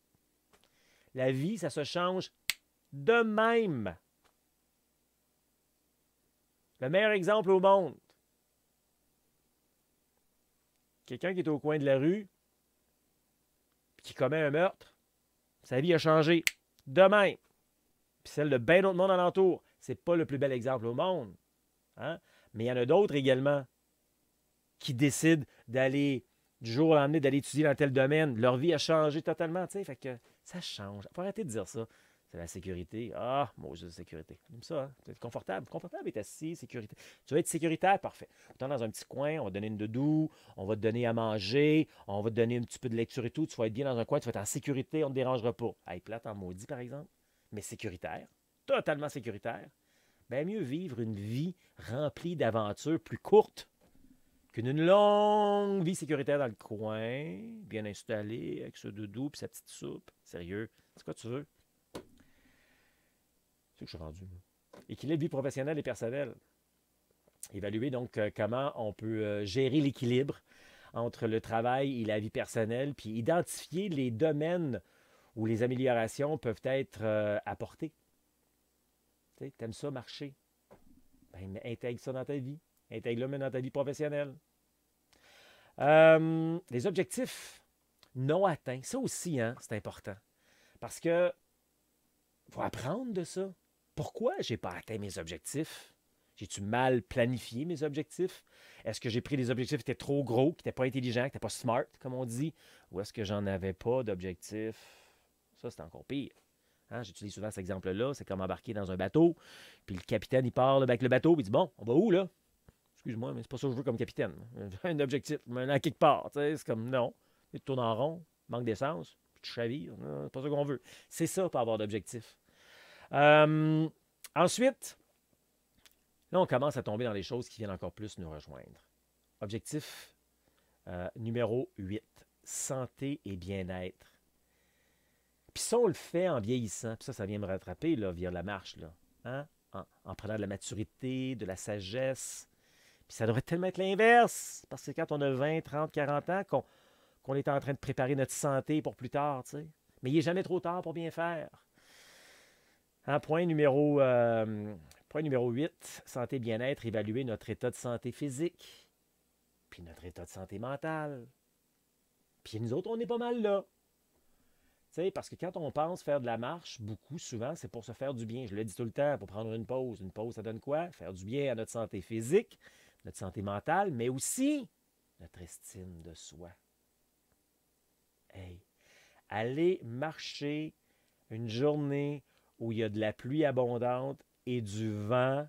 La vie, ça se change de même. Le meilleur exemple au monde. Quelqu'un qui est au coin de la rue, qui commet un meurtre, sa vie a changé de même. Puis celle de bien d'autres monde alentour. C'est pas le plus bel exemple au monde. Hein? Mais il y en a d'autres également qui décident d'aller, du jour au lendemain, d'aller étudier dans tel domaine. Leur vie a changé totalement. Fait que ça change. Faut arrêter de dire ça. C'est la sécurité. Ah, moi, j'ai la sécurité. J'aime ça, hein? C'est confortable. Confortable est assis, sécurité. Tu veux être sécuritaire? Parfait. Autant dans un petit coin, on va te donner une doudou, on va te donner à manger, on va te donner un petit peu de lecture et tout. Tu vas être bien dans un coin, tu vas être en sécurité, on ne te dérangera pas. Hey, plate en maudit, par exemple, mais sécuritaire. Totalement sécuritaire. bien mieux vivre une vie remplie d'aventures plus courtes qu'une longue vie sécuritaire dans le coin, bien installée, avec ce doudou et sa petite soupe. Sérieux, c'est quoi tu veux? C'est ce que je suis rendu. Équilibre vie professionnelle et personnelle. Évaluer donc comment on peut gérer l'équilibre entre le travail et la vie personnelle, puis identifier les domaines où les améliorations peuvent être apportées. Tu aimes ça marcher? Ben, intègre ça dans ta vie. Intègre-le même dans ta vie professionnelle. Les objectifs non atteints, ça aussi, hein, c'est important. Parce que faut apprendre de ça. Pourquoi je n'ai pas atteint mes objectifs? J'ai-tu mal planifié mes objectifs? Est-ce que j'ai pris des objectifs qui étaient trop gros, qui n'étaient pas intelligents, qui n'étaient pas smart, comme on dit? Ou est-ce que j'en avais pas d'objectifs? Ça, c'est encore pire. Hein? J'utilise souvent cet exemple-là. C'est comme embarquer dans un bateau, puis le capitaine, il part là, avec le bateau, puis il dit, bon, on va où, là? Excuse-moi, mais c'est pas ça que je veux comme capitaine. Un objectif, maintenant quelque part. C'est comme, non. Tu tournes en rond, manque d'essence, puis tu chavires. C'est pas ça qu'on veut. C'est ça, pas avoir d'objectif. Ensuite, là, on commence à tomber dans les choses qui viennent encore plus nous rejoindre. Objectif numéro 8, santé et bien-être. Puis ça, on le fait en vieillissant. Puis ça vient me rattraper là, via la marche. Là. Hein? En prenant de la maturité, de la sagesse. Puis ça devrait tellement être l'inverse. Parce que quand on a 20, 30, 40 ans, qu'on est en train de préparer notre santé pour plus tard. T'sais. Mais il n'est jamais trop tard pour bien faire. Hein, point numéro 8, santé et bien-être, évaluer notre état de santé physique, puis notre état de santé mentale. Puis nous autres, on est pas mal là. T'sais, parce que quand on pense faire de la marche, beaucoup, souvent, c'est pour se faire du bien. Je le dis tout le temps, pour prendre une pause. Une pause, ça donne quoi? Faire du bien à notre santé physique, notre santé mentale, mais aussi notre estime de soi. Hey, aller marcher une journée où il y a de la pluie abondante et du vent,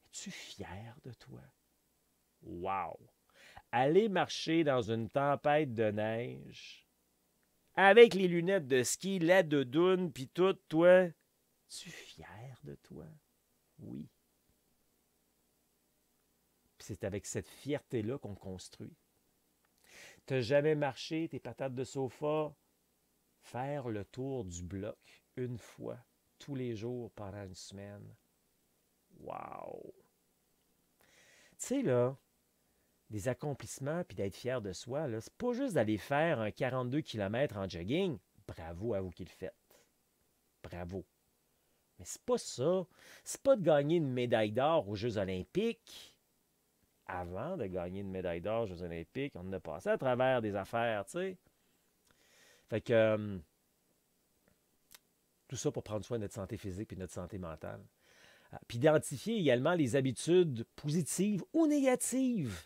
es-tu fier de toi? Wow! Aller marcher dans une tempête de neige, avec les lunettes de ski, la doudoune, puis tout, toi, es-tu fier de toi? Oui. Puis c'est avec cette fierté-là qu'on construit. T'as jamais marché tes patates de sofa? Faire le tour du bloc une fois, tous les jours, pendant une semaine. Wow! Tu sais, là, des accomplissements puis d'être fier de soi, là, c'est pas juste d'aller faire un 42 km en jogging. Bravo à vous qui le faites. Bravo. Mais c'est pas ça. C'est pas de gagner une médaille d'or aux Jeux olympiques. Avant de gagner une médaille d'or aux Jeux olympiques, on a passé à travers des affaires, tu sais. Fait que tout ça pour prendre soin de notre santé physique et de notre santé mentale. Puis identifier également les habitudes positives ou négatives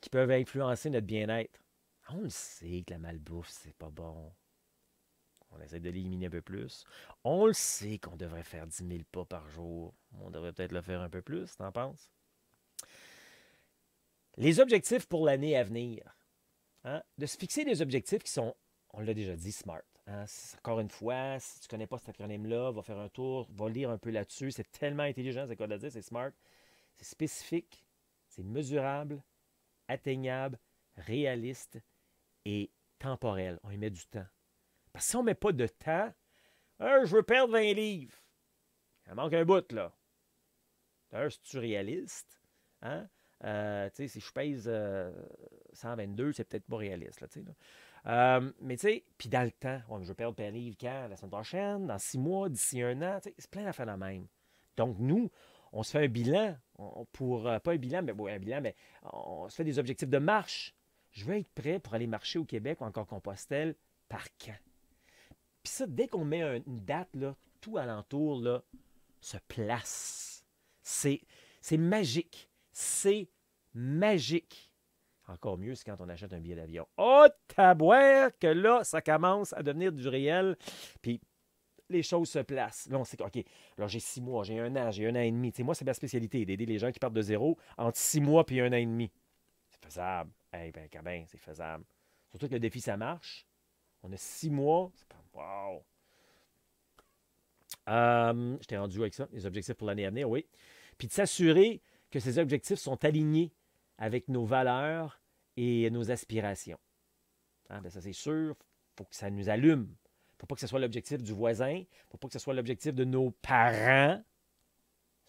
qui peuvent influencer notre bien-être. On le sait que la malbouffe, c'est pas bon. On essaie de l'éliminer un peu plus. On le sait qu'on devrait faire 10 000 pas par jour. On devrait peut-être le faire un peu plus, t'en penses? Les objectifs pour l'année à venir. Hein? De se fixer des objectifs qui sont, on l'a déjà dit, smart. Hein? Encore une fois, si tu ne connais pas cet acronyme-là, va faire un tour, va lire un peu là-dessus. C'est tellement intelligent, c'est quoi de dire, c'est smart. C'est spécifique, c'est mesurable, atteignable, réaliste et temporel. On y met du temps. Parce que si on ne met pas de temps, je veux perdre 20 livres. Il manque un bout, là. C'est-tu réaliste? Hein? Si je pèse 122, c'est peut-être pas réaliste. Là, mais tu sais, puis dans le temps, je veux perdre un livre quand? La semaine prochaine, dans 6 mois, d'ici un an. C'est plein d'affaires la même. Donc, nous, on se fait un bilan pas un bilan, mais on se fait des objectifs de marche. Je veux être prêt pour aller marcher au Québec ou encore Compostelle par quand? Puis ça, dès qu'on met une date, là, tout alentour là, se place. C'est magique. C'est magique. Encore mieux, c'est quand on achète un billet d'avion. Oh, tabouère, que là, ça commence à devenir du réel. Puis les choses se placent. Là, on sait que, OK, alors j'ai 6 mois, j'ai 1 an, j'ai 1 an et demi. Tu sais, moi, c'est ma spécialité, d'aider les gens qui partent de zéro entre 6 mois et 1 an et demi. C'est faisable. Ben, Cabin, c'est faisable. Surtout que le défi, ça marche. On a 6 mois. C'est comme, wow! Je t'ai rendu avec ça, les objectifs pour l'année à venir, oui. Puis de s'assurer que ces objectifs sont alignés avec nos valeurs et nos aspirations. Hein, ben ça, c'est sûr, il faut que ça nous allume. Il ne faut pas que ce soit l'objectif du voisin, il ne faut pas que ce soit l'objectif de nos parents.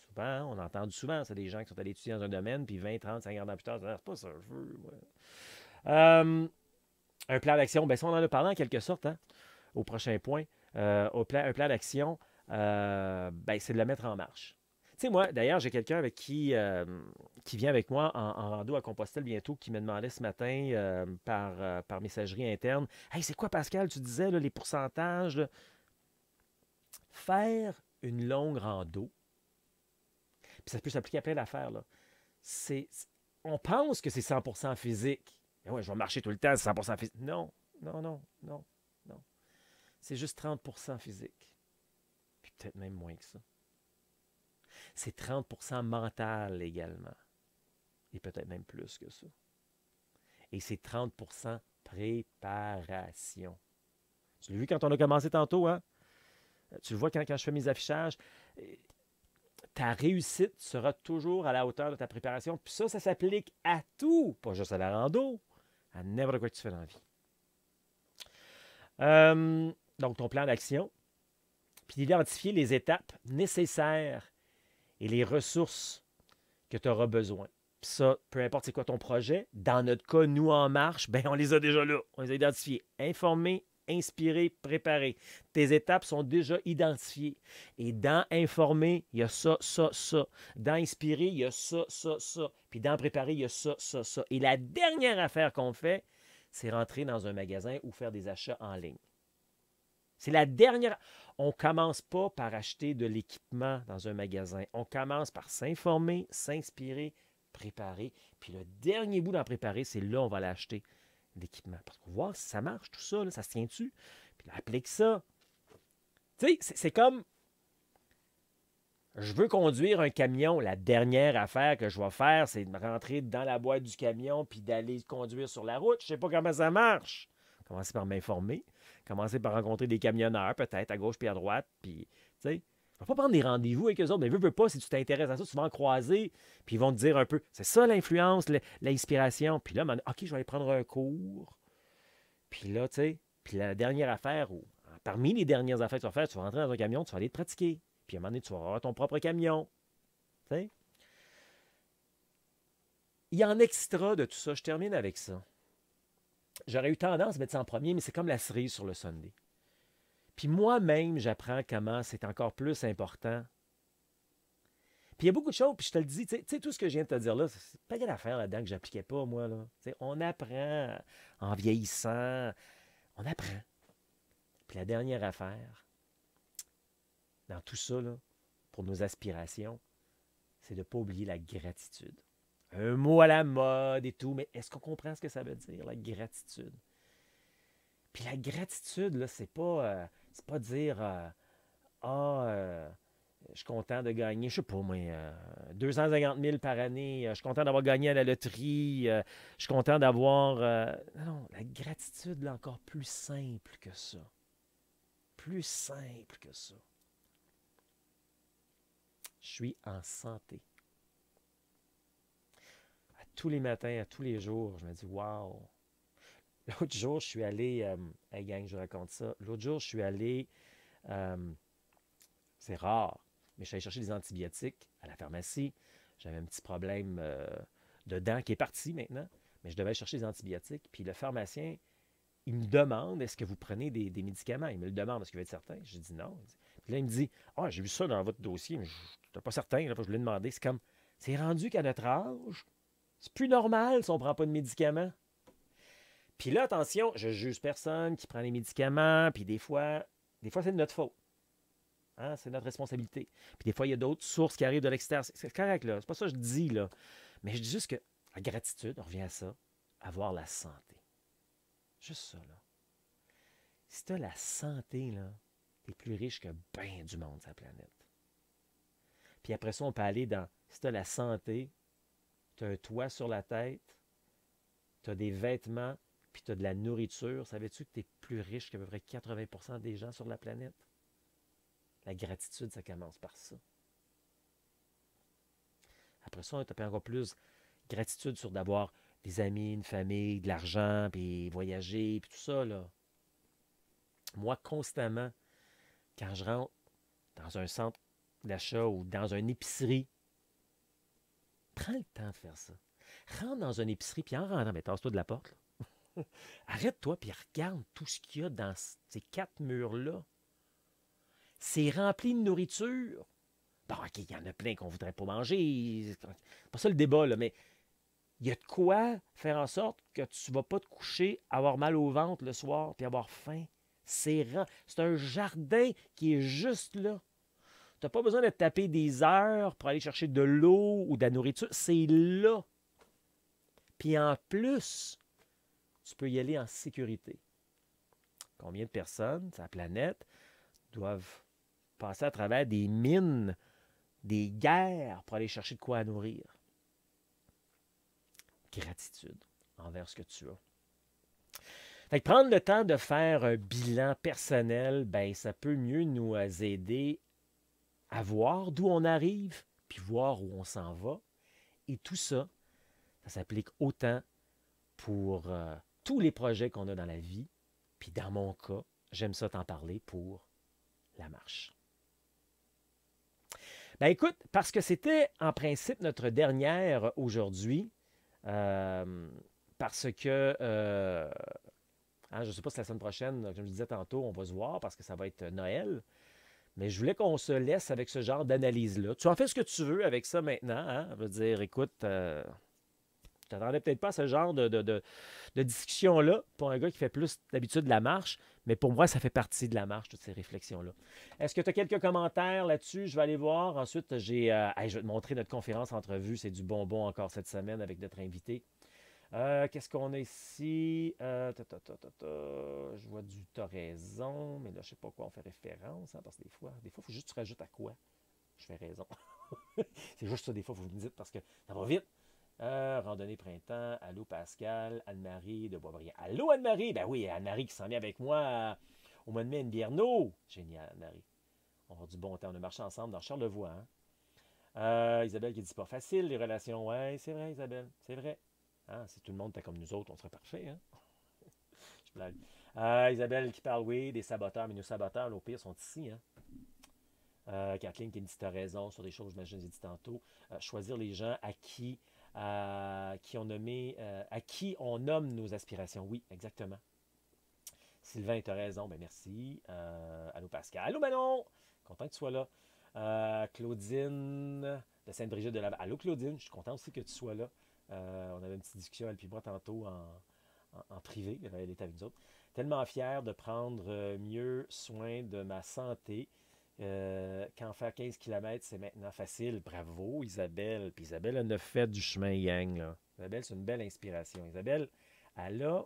Souvent, hein, on a entendu souvent, c'est des gens qui sont allés étudier dans un domaine, puis 20, 30, 50 ans plus tard, c'est pas ça que je veux. Ouais. Un plan d'action, ben ça, on en a parlé en quelque sorte, hein, au prochain point. Un plan d'action, ben, c'est de le mettre en marche. Tu sais, moi, d'ailleurs, j'ai quelqu'un avec qui vient avec moi en rando à Compostelle bientôt, qui me demandait ce matin par messagerie interne, Hey, c'est quoi, Pascal, tu disais, là, les pourcentages? Là? Faire une longue rando, puis ça peut s'appliquer à plein d'affaires, là. C'est, on pense que c'est 100% physique. Ben ouais, je vais marcher tout le temps, c'est 100% physique. Non, non, non, non, non. C'est juste 30% physique. Puis peut-être même moins que ça. C'est 30% mental également. Et peut-être même plus que ça. Et c'est 30% préparation. Tu l'as vu quand on a commencé tantôt, hein? Tu le vois quand je fais mes affichages. Ta réussite sera toujours à la hauteur de ta préparation. Puis ça s'applique à tout, pas juste à la rando, à n'importe quoi que tu fais dans la vie. Donc, ton plan d'action, puis d'identifier les étapes nécessaires et les ressources que tu auras besoin. Puis ça, peu importe c'est quoi ton projet, dans notre cas, nous en marche, ben on les a déjà là. On les a identifiés. Informer, inspirer, préparer. Tes étapes sont déjà identifiées. Et dans informer, il y a ça, ça, ça. Dans inspirer, il y a ça, ça, ça. Puis dans préparer, il y a ça, ça, ça. Et la dernière affaire qu'on fait, c'est rentrer dans un magasin ou faire des achats en ligne. C'est la dernière. On ne commence pas par acheter de l'équipement dans un magasin. On commence par s'informer, s'inspirer, préparer. Puis le dernier bout d'en préparer, c'est là on va l'acheter, l'équipement. Parce qu'on va voir si ça marche, tout ça, là, ça se tient-tu. Puis là, applique ça. Tu sais, c'est comme, je veux conduire un camion. La dernière affaire que je vais faire, c'est de rentrer dans la boîte du camion puis d'aller conduire sur la route. Je ne sais pas comment ça marche. Commencer par m'informer. Commencer par rencontrer des camionneurs, peut-être, à gauche puis à droite. Puis, tu sais, je ne vais pas prendre des rendez-vous avec eux autres, mais veux pas, si tu t'intéresses à ça, tu vas en croiser, puis ils vont te dire un peu, c'est ça l'influence, l'inspiration. Puis là, OK, je vais aller prendre un cours. Puis là, tu sais, puis la dernière affaire, ou parmi les dernières affaires que tu vas faire, tu vas rentrer dans un camion, tu vas aller te pratiquer. Puis à un moment donné, tu vas avoir ton propre camion. Tu sais? Il y a en extra de tout ça, je termine avec ça. J'aurais eu tendance à mettre ça en premier, mais c'est comme la cerise sur le sundae. Puis moi-même, j'apprends comment c'est encore plus important. Puis il y a beaucoup de choses, puis je te le dis, tu sais, tout ce que je viens de te dire là, c'est pas une affaire là-dedans que j'appliquais pas, moi. Là. On apprend en vieillissant, on apprend. Puis la dernière affaire, dans tout ça, là, pour nos aspirations, c'est de ne pas oublier la gratitude. Un mot à la mode et tout, mais est-ce qu'on comprend ce que ça veut dire, la gratitude? Puis la gratitude, là, c'est pas dire je suis content de gagner, je sais pas moi, 250 000 par année, je suis content d'avoir gagné à la loterie, je suis content d'avoir... non, la gratitude, là, encore plus simple que ça. Plus simple que ça. Je suis en santé. À tous les matins, à tous les jours, je me dis, wow! L'autre jour, je suis allé... hey gang, je vous raconte ça. L'autre jour, je suis allé... c'est rare, mais je suis allé chercher des antibiotiques à la pharmacie. J'avais un petit problème de dents qui est parti maintenant, mais je devais aller chercher des antibiotiques. Puis le pharmacien, il me demande, est-ce que vous prenez des médicaments? Il me le demande, est-ce qu'il veut être certain? J'ai dit non. Puis là, il me dit, ah, j'ai vu ça dans votre dossier, mais je n'étais pas certain. Là, je voulais demander. C'est comme, c'est rendu qu'à notre âge, c'est plus normal si on ne prend pas de médicaments. Puis là, attention, je juge personne qui prend les médicaments, puis des fois c'est de notre faute. Hein, c'est notre responsabilité. Puis des fois, il y a d'autres sources qui arrivent de l'extérieur. C'est correct, là. C'est pas ça que je dis, là. Mais je dis juste que la gratitude, on revient à ça, avoir la santé. Juste ça, là. Si tu as la santé, là, tu es plus riche que bien du monde sur la planète. Puis après ça, on peut aller dans, si tu as la santé, tu as un toit sur la tête, tu as des vêtements, puis tu as de la nourriture, savais-tu que tu es plus riche qu'à peu près 80% des gens sur la planète? La gratitude, ça commence par ça. Après ça, on a tapé encore plus gratitude sur d'avoir des amis, une famille, de l'argent, puis voyager, puis tout ça, là. Moi, constamment, quand je rentre dans un centre d'achat ou dans une épicerie, prends le temps de faire ça. Rentre dans une épicerie, puis en rentrant, mais tasse-toi de la porte, là. Arrête-toi, puis regarde tout ce qu'il y a dans ces 4 murs-là. C'est rempli de nourriture. Bon, OK, il y en a plein qu'on ne voudrait pas manger. C'est pas ça le débat, là, mais il y a de quoi faire en sorte que tu ne vas pas te coucher, avoir mal au ventre le soir, puis avoir faim. C'est un jardin qui est juste là. Tu n'as pas besoin de te taper des heures pour aller chercher de l'eau ou de la nourriture. C'est là. Puis en plus, tu peux y aller en sécurité. Combien de personnes sur la planète doivent passer à travers des mines, des guerres pour aller chercher de quoi à nourrir? Gratitude envers ce que tu as. Fait que prendre le temps de faire un bilan personnel, ben ça peut mieux nous aider à voir d'où on arrive, puis voir où on s'en va. Et tout ça, ça s'applique autant pour tous les projets qu'on a dans la vie. Puis dans mon cas, j'aime ça t'en parler pour la marche. Ben écoute, parce que c'était en principe notre dernière aujourd'hui, parce que, je ne sais pas si la semaine prochaine, comme je le disais tantôt, on va se voir parce que ça va être Noël. Mais je voulais qu'on se laisse avec ce genre d'analyse-là. Tu en fais ce que tu veux avec ça maintenant. Hein? Je veux dire, écoute, tu t'attendais peut-être pas à ce genre de discussion-là pour un gars qui fait plus d'habitude de la marche. Mais pour moi, ça fait partie de la marche, toutes ces réflexions-là. Est-ce que tu as quelques commentaires là-dessus? Je vais aller voir. Ensuite, je vais te montrer notre conférence entrevue. C'est du bonbon encore cette semaine avec notre invité. Qu'est-ce qu'on a ici? Je vois du t'as raison, mais là, je ne sais pas à quoi on fait référence, hein, parce que des fois, il faut juste que tu rajoutes à quoi. Je fais raison. C'est juste ça, des fois, vous me dites, parce que ça va vite. Randonnée printemps. Allô, Pascal. Anne-Marie de Boisbriand. Allô, Anne-Marie. Ben oui, Anne-Marie qui s'en vient avec moi au mois de mai, Invierno. Génial, Anne-Marie. On va avoir du bon temps. On a marché ensemble dans Charlevoix. Hein? Isabelle qui dit pas facile, les relations. Ouais, c'est vrai, Isabelle. C'est vrai. Hein? Si tout le monde était comme nous autres, on serait parfait. Hein? Je blague. Isabelle qui parle, oui, des saboteurs, mais nos saboteurs, au pire, sont ici. Hein? Kathleen qui dit tu as raison sur des choses, j'imagine, j'ai dit tantôt. Choisir les gens à qui on nomme nos aspirations. Oui, exactement. Sylvain, tu as raison. Ben merci. Allô, Pascal. Allô, Manon. Content que tu sois là. Claudine de Sainte-Brigitte de Laval. Allô, Claudine. Je suis content aussi que tu sois là. On avait une petite discussion, elle et moi, tantôt en privé. Elle était avec nous autres. Tellement fière de prendre mieux soin de ma santé. Quand faire 15 km, c'est maintenant facile. Bravo, Isabelle. Puis Isabelle, elle a fait du chemin yang. Là. Isabelle, c'est une belle inspiration. Isabelle, elle a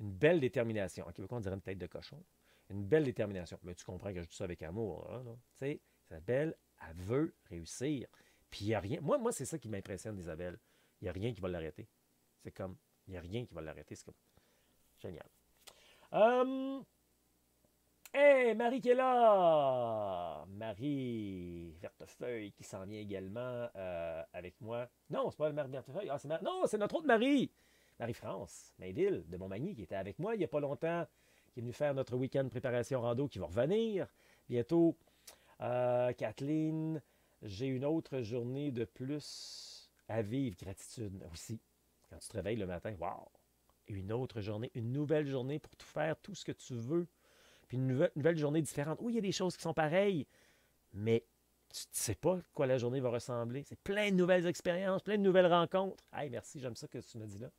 une belle détermination. OK, pourquoi on dirait une tête de cochon? Une belle détermination. Mais tu comprends que je dis ça avec amour. Hein, tu sais, Isabelle, elle veut réussir. Puis il n'y a rien. Moi, c'est ça qui m'impressionne d'Isabelle. Il n'y a rien qui va l'arrêter. C'est comme, il n'y a rien qui va l'arrêter. C'est comme, génial. Hey, Marie qui est là! Marie Vertefeuille qui s'en vient également avec moi. Non, c'est pas Marie Vertefeuille. Ah, non, c'est notre autre Marie. Marie-France Mainville de Montmagny qui était avec moi il n'y a pas longtemps, qui est venue faire notre week-end préparation rando, qui va revenir bientôt. Kathleen, j'ai une autre journée de plus à vivre. Gratitude aussi. Quand tu te réveilles le matin, wow! Une autre journée, une nouvelle journée pour tout faire, tout ce que tu veux. Puis une nouvelle journée différente. Oui, il y a des choses qui sont pareilles, mais tu ne sais pas quoi la journée va ressembler. C'est plein de nouvelles expériences, plein de nouvelles rencontres. Hey, merci, j'aime ça que tu me dis là.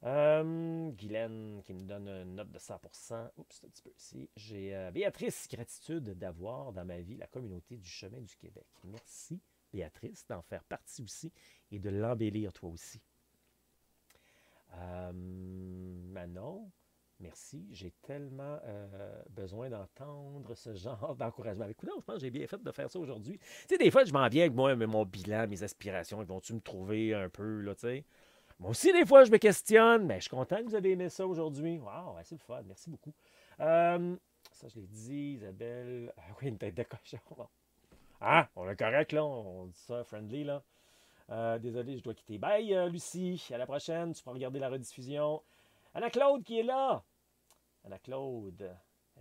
Guylaine qui me donne une note de 100%. Oups, un petit peu ici. J'ai Béatrice, gratitude d'avoir dans ma vie la communauté du chemin du Québec. Merci, Béatrice, d'en faire partie aussi et de l'embellir toi aussi. Manon, merci. J'ai tellement besoin d'entendre ce genre d'encouragement. Écoute, je pense que j'ai bien fait de faire ça aujourd'hui. Tu sais, des fois, je m'en viens avec moi, mais mon bilan, mes aspirations, ils vont-tu me trouver un peu, là, tu sais? Moi aussi, des fois, je me questionne, mais je suis content que vous avez aimé ça aujourd'hui. Wow, c'est le fun. Merci beaucoup. ça, je l'ai dit. Isabelle. Ah oui, une tête de cochon. Bon. Ah, on est correct, là. On dit ça, friendly, là. Désolé, je dois quitter. Bye, Lucie. À la prochaine. Tu pourras regarder la rediffusion. Anna-Claude qui est là. Anna-Claude.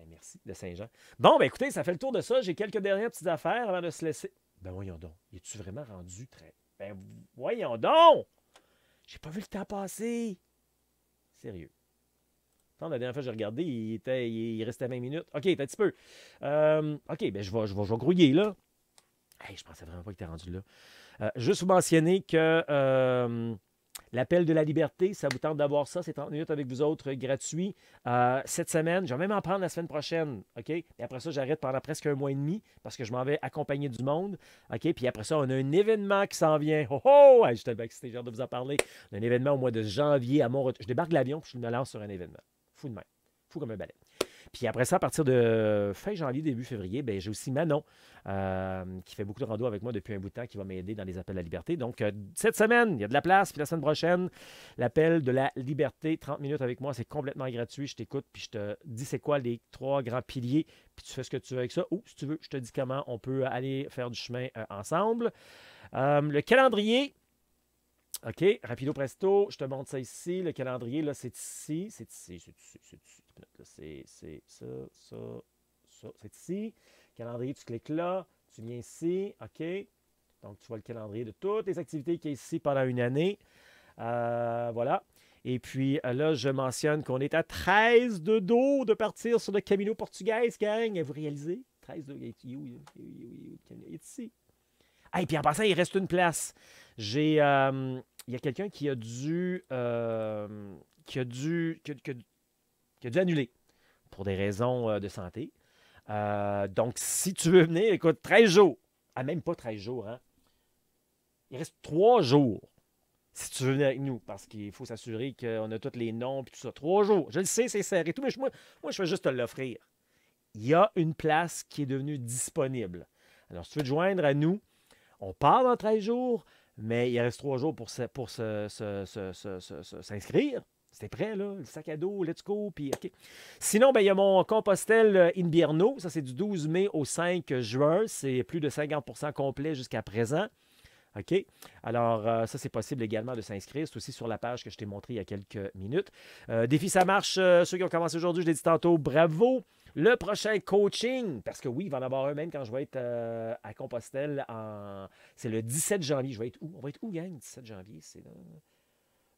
Merci, de Saint-Jean. Bon, ben écoutez, ça fait le tour de ça. J'ai quelques dernières petites affaires avant de se laisser. Ben voyons donc. Es-tu vraiment rendu très... Ben voyons donc! J'ai pas vu le temps passer. Sérieux. Attends, la dernière fois que j'ai regardé, il restait 20 minutes. OK, un petit peu. OK, ben je vais grouiller, là. Hey, je pensais vraiment pas que tu étais rendu là. Juste vous mentionner que l'appel de la liberté, ça vous tente d'avoir ça, c'est 30 minutes avec vous autres gratuit. Cette semaine, je vais même en prendre la semaine prochaine. OK? Et après ça, j'arrête pendant presque un mois et demi parce que je m'en vais accompagner du monde. OK? Puis après ça, on a un événement qui s'en vient. Oh oh! Hey, je suis tellement excité, j'ai hâte de vous en parler. On a un événement au mois de janvier à mon retour. Je débarque de l'avion puis je me lance sur un événement. Fou de même. Fou comme un balai. Puis après ça, à partir de fin janvier, début février, ben, j'ai aussi Manon qui fait beaucoup de rando avec moi depuis un bout de temps, qui va m'aider dans les appels à la liberté. Donc, cette semaine, il y a de la place. Puis la semaine prochaine, l'appel de la liberté, 30 minutes avec moi, c'est complètement gratuit. Je t'écoute, puis je te dis c'est quoi les 3 grands piliers, puis tu fais ce que tu veux avec ça. Ou, si tu veux, je te dis comment on peut aller faire du chemin ensemble. Le calendrier... OK, rapido presto, je te montre ça ici. Le calendrier, là, c'est ici. C'est ici, c'est ici, c'est ici. C'est ça, c'est ici. Calendrier, tu cliques là, tu viens ici. OK. Donc, tu vois le calendrier de toutes les activités qui est ici pendant une année. Voilà. Et puis, là, je mentionne qu'on est à 13 de dos de partir sur le Camino Portugaise, gang. Vous réalisez? 13 de dos. Il est ici. Et puis en passant, il reste une place. Il y a quelqu'un qui a dû annuler pour des raisons de santé. Donc, si tu veux venir, écoute, 13 jours. Ah, même pas 13 jours, hein? Il reste 3 jours si tu veux venir avec nous, parce qu'il faut s'assurer qu'on a tous les noms et tout ça. 3 jours. Je le sais, c'est serré et tout, mais moi, je vais juste te l'offrir. Il y a une place qui est devenue disponible. Alors, si tu veux te joindre à nous, on part dans 13 jours, mais il reste 3 jours pour s'inscrire. C'était prêt, là, le sac à dos, let's go. Puis, OK. Sinon, ben, il y a mon Compostelle Invierno. Ça, c'est du 12 mai au 5 juin. C'est plus de 50% complet jusqu'à présent. OK? Alors, ça, c'est possible également de s'inscrire. C'est aussi sur la page que je t'ai montré il y a quelques minutes. Défi, ça marche. Ceux qui ont commencé aujourd'hui, je l'ai dit tantôt, bravo. Le prochain coaching, parce que oui, il va en avoir un même quand je vais être à Compostelle. C'est le 17 janvier. Je vais être où? On va être où, gang? 17 janvier, c'est là.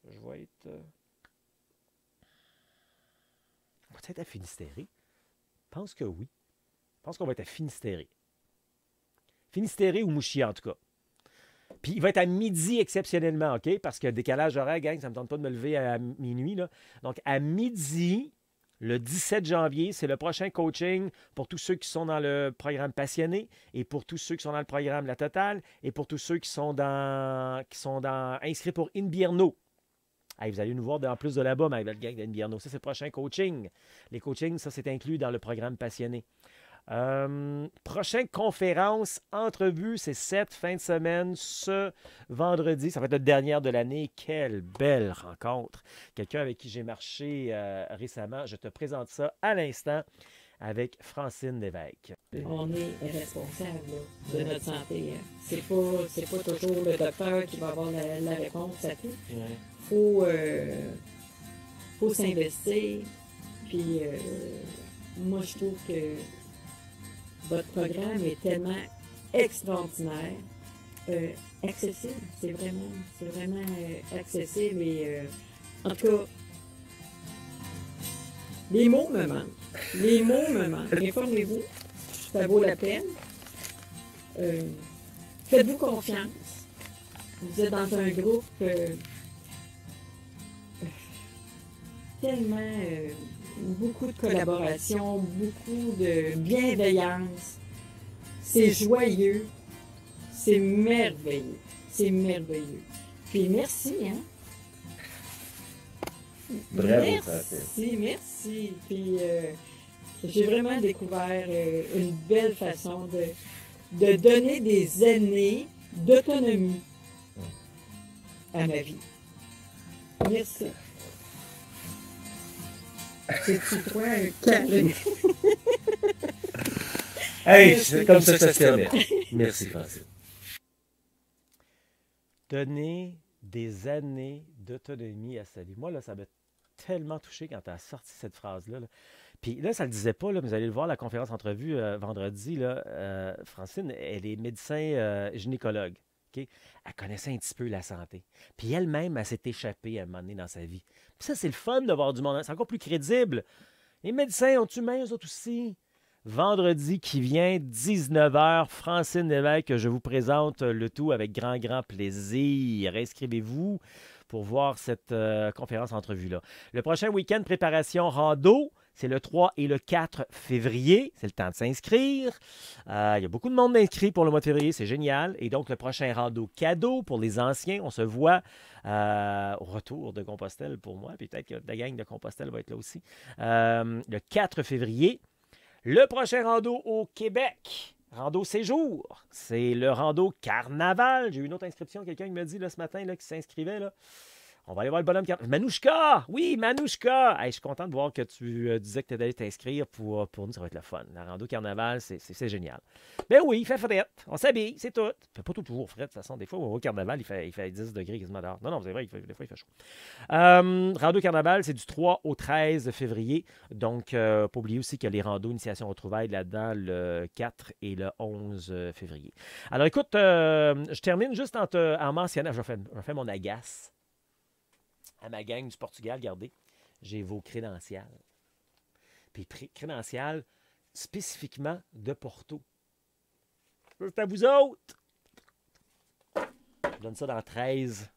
Je vais être... On va être à Finistère? Je pense que oui. Je pense qu'on va être à Finistère. Finistère ou Mouchier, en tout cas. Puis il va être à midi exceptionnellement, OK? Parce que décalage horaire, gang, ça ne me tente pas de me lever à minuit, là. Donc, à midi... Le 17 janvier, c'est le prochain coaching pour tous ceux qui sont dans le programme Passionné et pour tous ceux qui sont dans le programme La Totale et pour tous ceux qui sont inscrits pour Invierno. Hey, vous allez nous voir en plus de là-bas, ma belle gang d'Invierno. Ça, c'est le prochain coaching. Les coachings, ça, c'est inclus dans le programme Passionné. Prochaine conférence, entrevue, c'est cette fin de semaine, ce vendredi. Ça va être la dernière de l'année. Quelle belle rencontre. Quelqu'un avec qui j'ai marché récemment. Je te présente ça à l'instant avec Francine Lévesque. On est responsable là, de notre santé. Hein. C'est pas toujours le docteur qui va avoir la réponse à tout. Ouais. Faut s'investir. Puis moi, je trouve que votre programme est tellement extraordinaire, accessible. C'est vraiment accessible. Et en tout cas, les mots me manquent. Les mots me manquent. Informez-vous. Ça vaut la peine. Faites-vous confiance. Vous êtes dans un groupe tellement beaucoup de collaboration, beaucoup de bienveillance. C'est joyeux. C'est merveilleux. C'est merveilleux. Puis merci, hein? Bravo, merci. Puis j'ai vraiment découvert une belle façon de donner des années d'autonomie à ma vie. Merci. C'est toi un câlin. Hey, c'est comme ça que ça se termine. Merci, Francine. Donner des années d'autonomie à sa vie. Moi, là, ça m'a tellement touché quand tu as sorti cette phrase-là. Là. Puis là, ça ne le disait pas, là, mais vous allez le voir, la conférence entrevue vendredi. Là, Francine, elle est médecin gynécologue. OK? Elle connaissait un petit peu la santé. Puis elle-même, elle s'est échappée à un moment donné dans sa vie. Puis ça, c'est le fun de voir du monde. C'est encore plus crédible. Les médecins ont-tu main, eux autres aussi? Vendredi qui vient, 19h, Francine Lévesque, que je vous présente le tout avec grand, grand plaisir. Inscrivez-vous pour voir cette conférence entrevue-là. Le prochain week-end, préparation rando, c'est le 3 et le 4 février. C'est le temps de s'inscrire. Il y a beaucoup de monde d'inscrits pour le mois de février, c'est génial. Et donc, le prochain rando cadeau pour les anciens. On se voit au retour de Compostelle pour moi. Puis peut-être que la gang de Compostelle va être là aussi. Le 4 février. Le prochain rando au Québec, rando séjour, c'est le rando carnaval. J'ai eu une autre inscription, quelqu'un qui me dit là, ce matin là, qui s'inscrivait. Là. On va aller voir le bonhomme carnaval. Manouchka! Oui, Manouchka! Hey, je suis content de voir que tu disais que tu allais t'inscrire pour nous. Ça va être le fun. La rando carnaval, c'est génial. Ben oui, il fait fret. On s'habille, c'est tout. Il fait pas toujours fret, de toute façon. Des fois, au carnaval, il fait 10 degrés quasiment dehors. Non, c'est vrai, des fois, il fait chaud. Rando carnaval, c'est du 3 au 13 février. Donc, pas oublier aussi qu'il y a les randos initiation aux trouvailles là-dedans le 4 et le 11 février. Alors, écoute, je termine juste en mentionnant, je fais mon agace à ma gang du Portugal. Regardez, j'ai vos crédentials. Puis, crédentials spécifiquement de Porto. C'est à vous autres! Je donne ça dans 13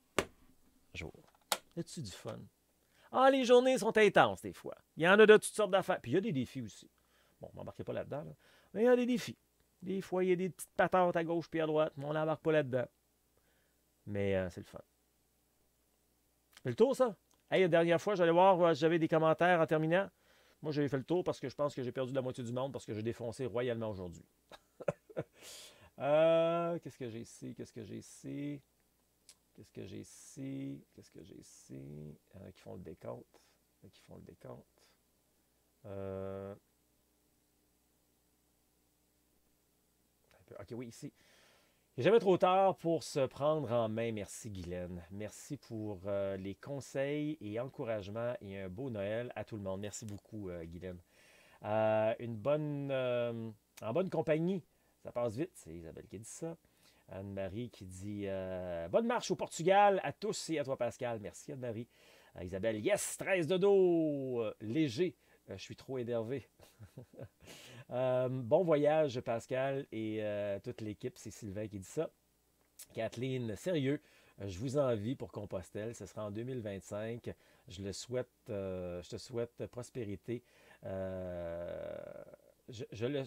jours. As-tu du fun? Ah, les journées sont intenses des fois. Il y en a de toutes sortes d'affaires. Puis il y a des défis aussi. Bon, ne m'embarquez pas là-dedans. Là. Mais il y a des défis. Des fois, il y a des petites patentes à gauche puis à droite. Mais on n'embarque pas là-dedans. Mais c'est le fun. Fait le tour, ça? Hey, la dernière fois, j'allais voir si j'avais des commentaires en terminant. Moi, j'ai fait le tour parce que je pense que j'ai perdu la moitié du monde parce que j'ai défoncé royalement aujourd'hui. Qu'est-ce que j'ai ici? Qu'est-ce que j'ai ici? Qu'est-ce que j'ai ici? Qu'est-ce que j'ai ici? Il y en a qui font le décompte. Il y en a qui font le décompte. OK, oui, ici. Il n'est jamais trop tard pour se prendre en main. Merci, Guylaine. Merci pour les conseils et encouragements et un beau Noël à tout le monde. Merci beaucoup, Guylaine. En bonne compagnie. Ça passe vite. C'est Isabelle qui dit ça. Anne-Marie qui dit bonne marche au Portugal à tous et à toi, Pascal. Merci, Anne-Marie. Isabelle, yes, 13 de dos. Léger. Je suis trop énervé. Bon voyage, Pascal et toute l'équipe. C'est Sylvain qui dit ça. Kathleen, sérieux, je vous envie pour Compostelle. Ce sera en 2025. Je te souhaite prospérité. Je le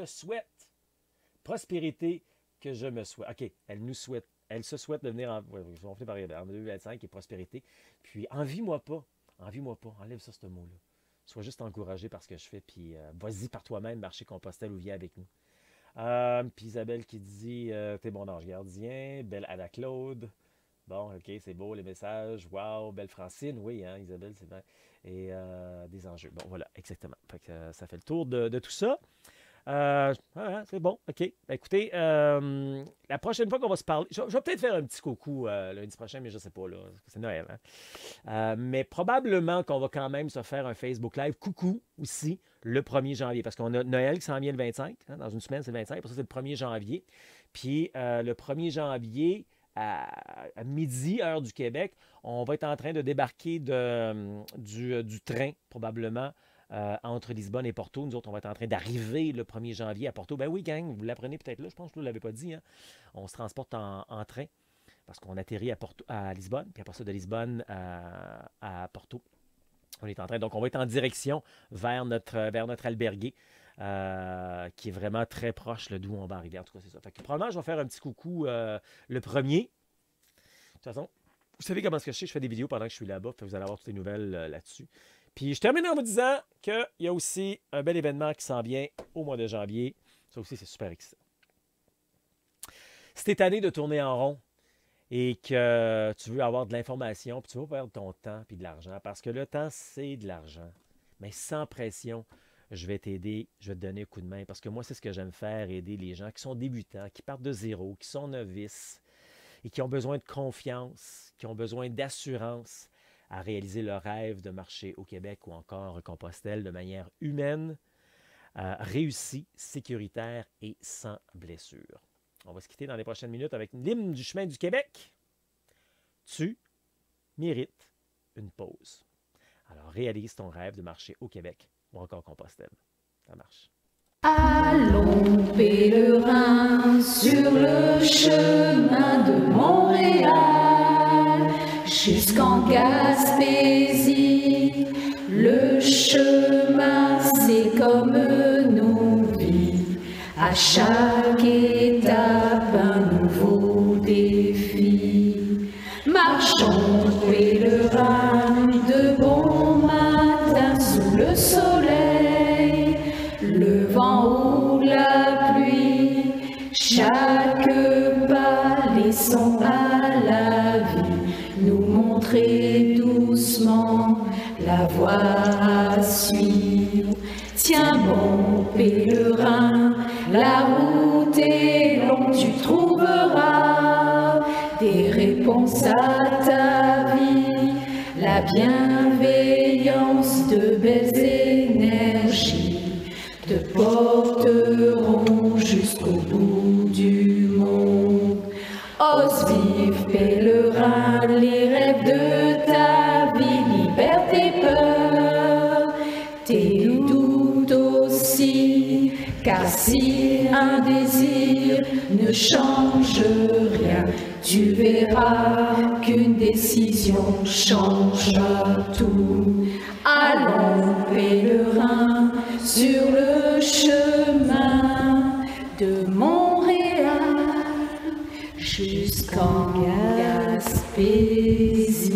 souhaite. Prospérité que je me souhaite. OK, elle se souhaite de venir en 2025 et prospérité. Puis envie-moi pas. Enlève ça, ce mot-là. Sois juste encouragé par ce que je fais, puis vas-y par toi-même, marcher Compostelle ou viens avec nous. Puis Isabelle qui dit t'es mon ange gardien, belle Anna Claude. Bon, OK, c'est beau les messages. Wow, belle Francine, oui, hein, Isabelle, c'est vrai. Et des enjeux. Bon, voilà, exactement. Fait que, ça fait le tour de tout ça. C'est bon, OK. Ben, écoutez, la prochaine fois qu'on va se parler, je vais peut-être faire un petit coucou lundi prochain, mais je ne sais pas, là, c'est Noël. Hein? Mais probablement qu'on va quand même se faire un Facebook Live coucou aussi le 1er janvier, parce qu'on a Noël qui s'en vient le 25, hein, dans une semaine c'est le 25, pour ça c'est le 1er janvier. Puis le 1er janvier, à midi, heure du Québec, on va être en train de débarquer du train, probablement, entre Lisbonne et Porto. Nous autres, on va être en train d'arriver le 1er janvier à Porto. Ben oui, gang, vous l'apprenez peut-être là, je pense que je ne l'avais pas dit. Hein? On se transporte en train parce qu'on atterrit à Lisbonne, puis après ça, de Lisbonne à Porto. On est en train, donc on va être en direction vers notre albergué, qui est vraiment très proche d'où on va arriver. En tout cas, c'est ça. Fait que, probablement, je vais faire un petit coucou le 1er. De toute façon, vous savez comment est-ce que je fais des vidéos pendant que je suis là-bas, fait que vous allez avoir toutes les nouvelles là-dessus. Puis je termine en vous disant qu'il y a aussi un bel événement qui s'en vient au mois de janvier. Ça aussi, c'est super excitant. Si t'es tanné de tourner en rond et que tu veux avoir de l'information, puis tu veux perdre ton temps puis de l'argent, parce que le temps, c'est de l'argent. Mais sans pression, je vais t'aider, je vais te donner un coup de main, parce que moi, c'est ce que j'aime faire, aider les gens qui sont débutants, qui partent de zéro, qui sont novices et qui ont besoin de confiance, qui ont besoin d'assurance à réaliser leur rêve de marcher au Québec ou encore en Compostelle de manière humaine, réussie, sécuritaire et sans blessure. On va se quitter dans les prochaines minutes avec l'hymne du chemin du Québec. Tu mérites une pause. Alors, réalise ton rêve de marcher au Québec ou encore Compostelle. Ça marche. Allons, pèlerins, sur le chemin de Montréal, jusqu'en Gaspésie. Le chemin, c'est comme nos vies. À chaque étape, un nouveau défi. Marchons, pèlerins, de bon matin sous le soleil, le vent ou la pluie. Chaque pas, laissons à la vie nous montrer doucement la voie à suivre. Tiens bon pèlerin, la route est longue, tu trouveras des réponses à ta vie, la bienveillance, de belles énergies te porteront jusqu'au bout du monde. Ose vivre pèlerin, les rêves de ta vie, libère tes peurs, tes doutes aussi, car si un désir ne change rien, tu verras qu'une décision changera tout. Allons pèlerin, sur le chemin de Montréal jusqu'en Gaspésie.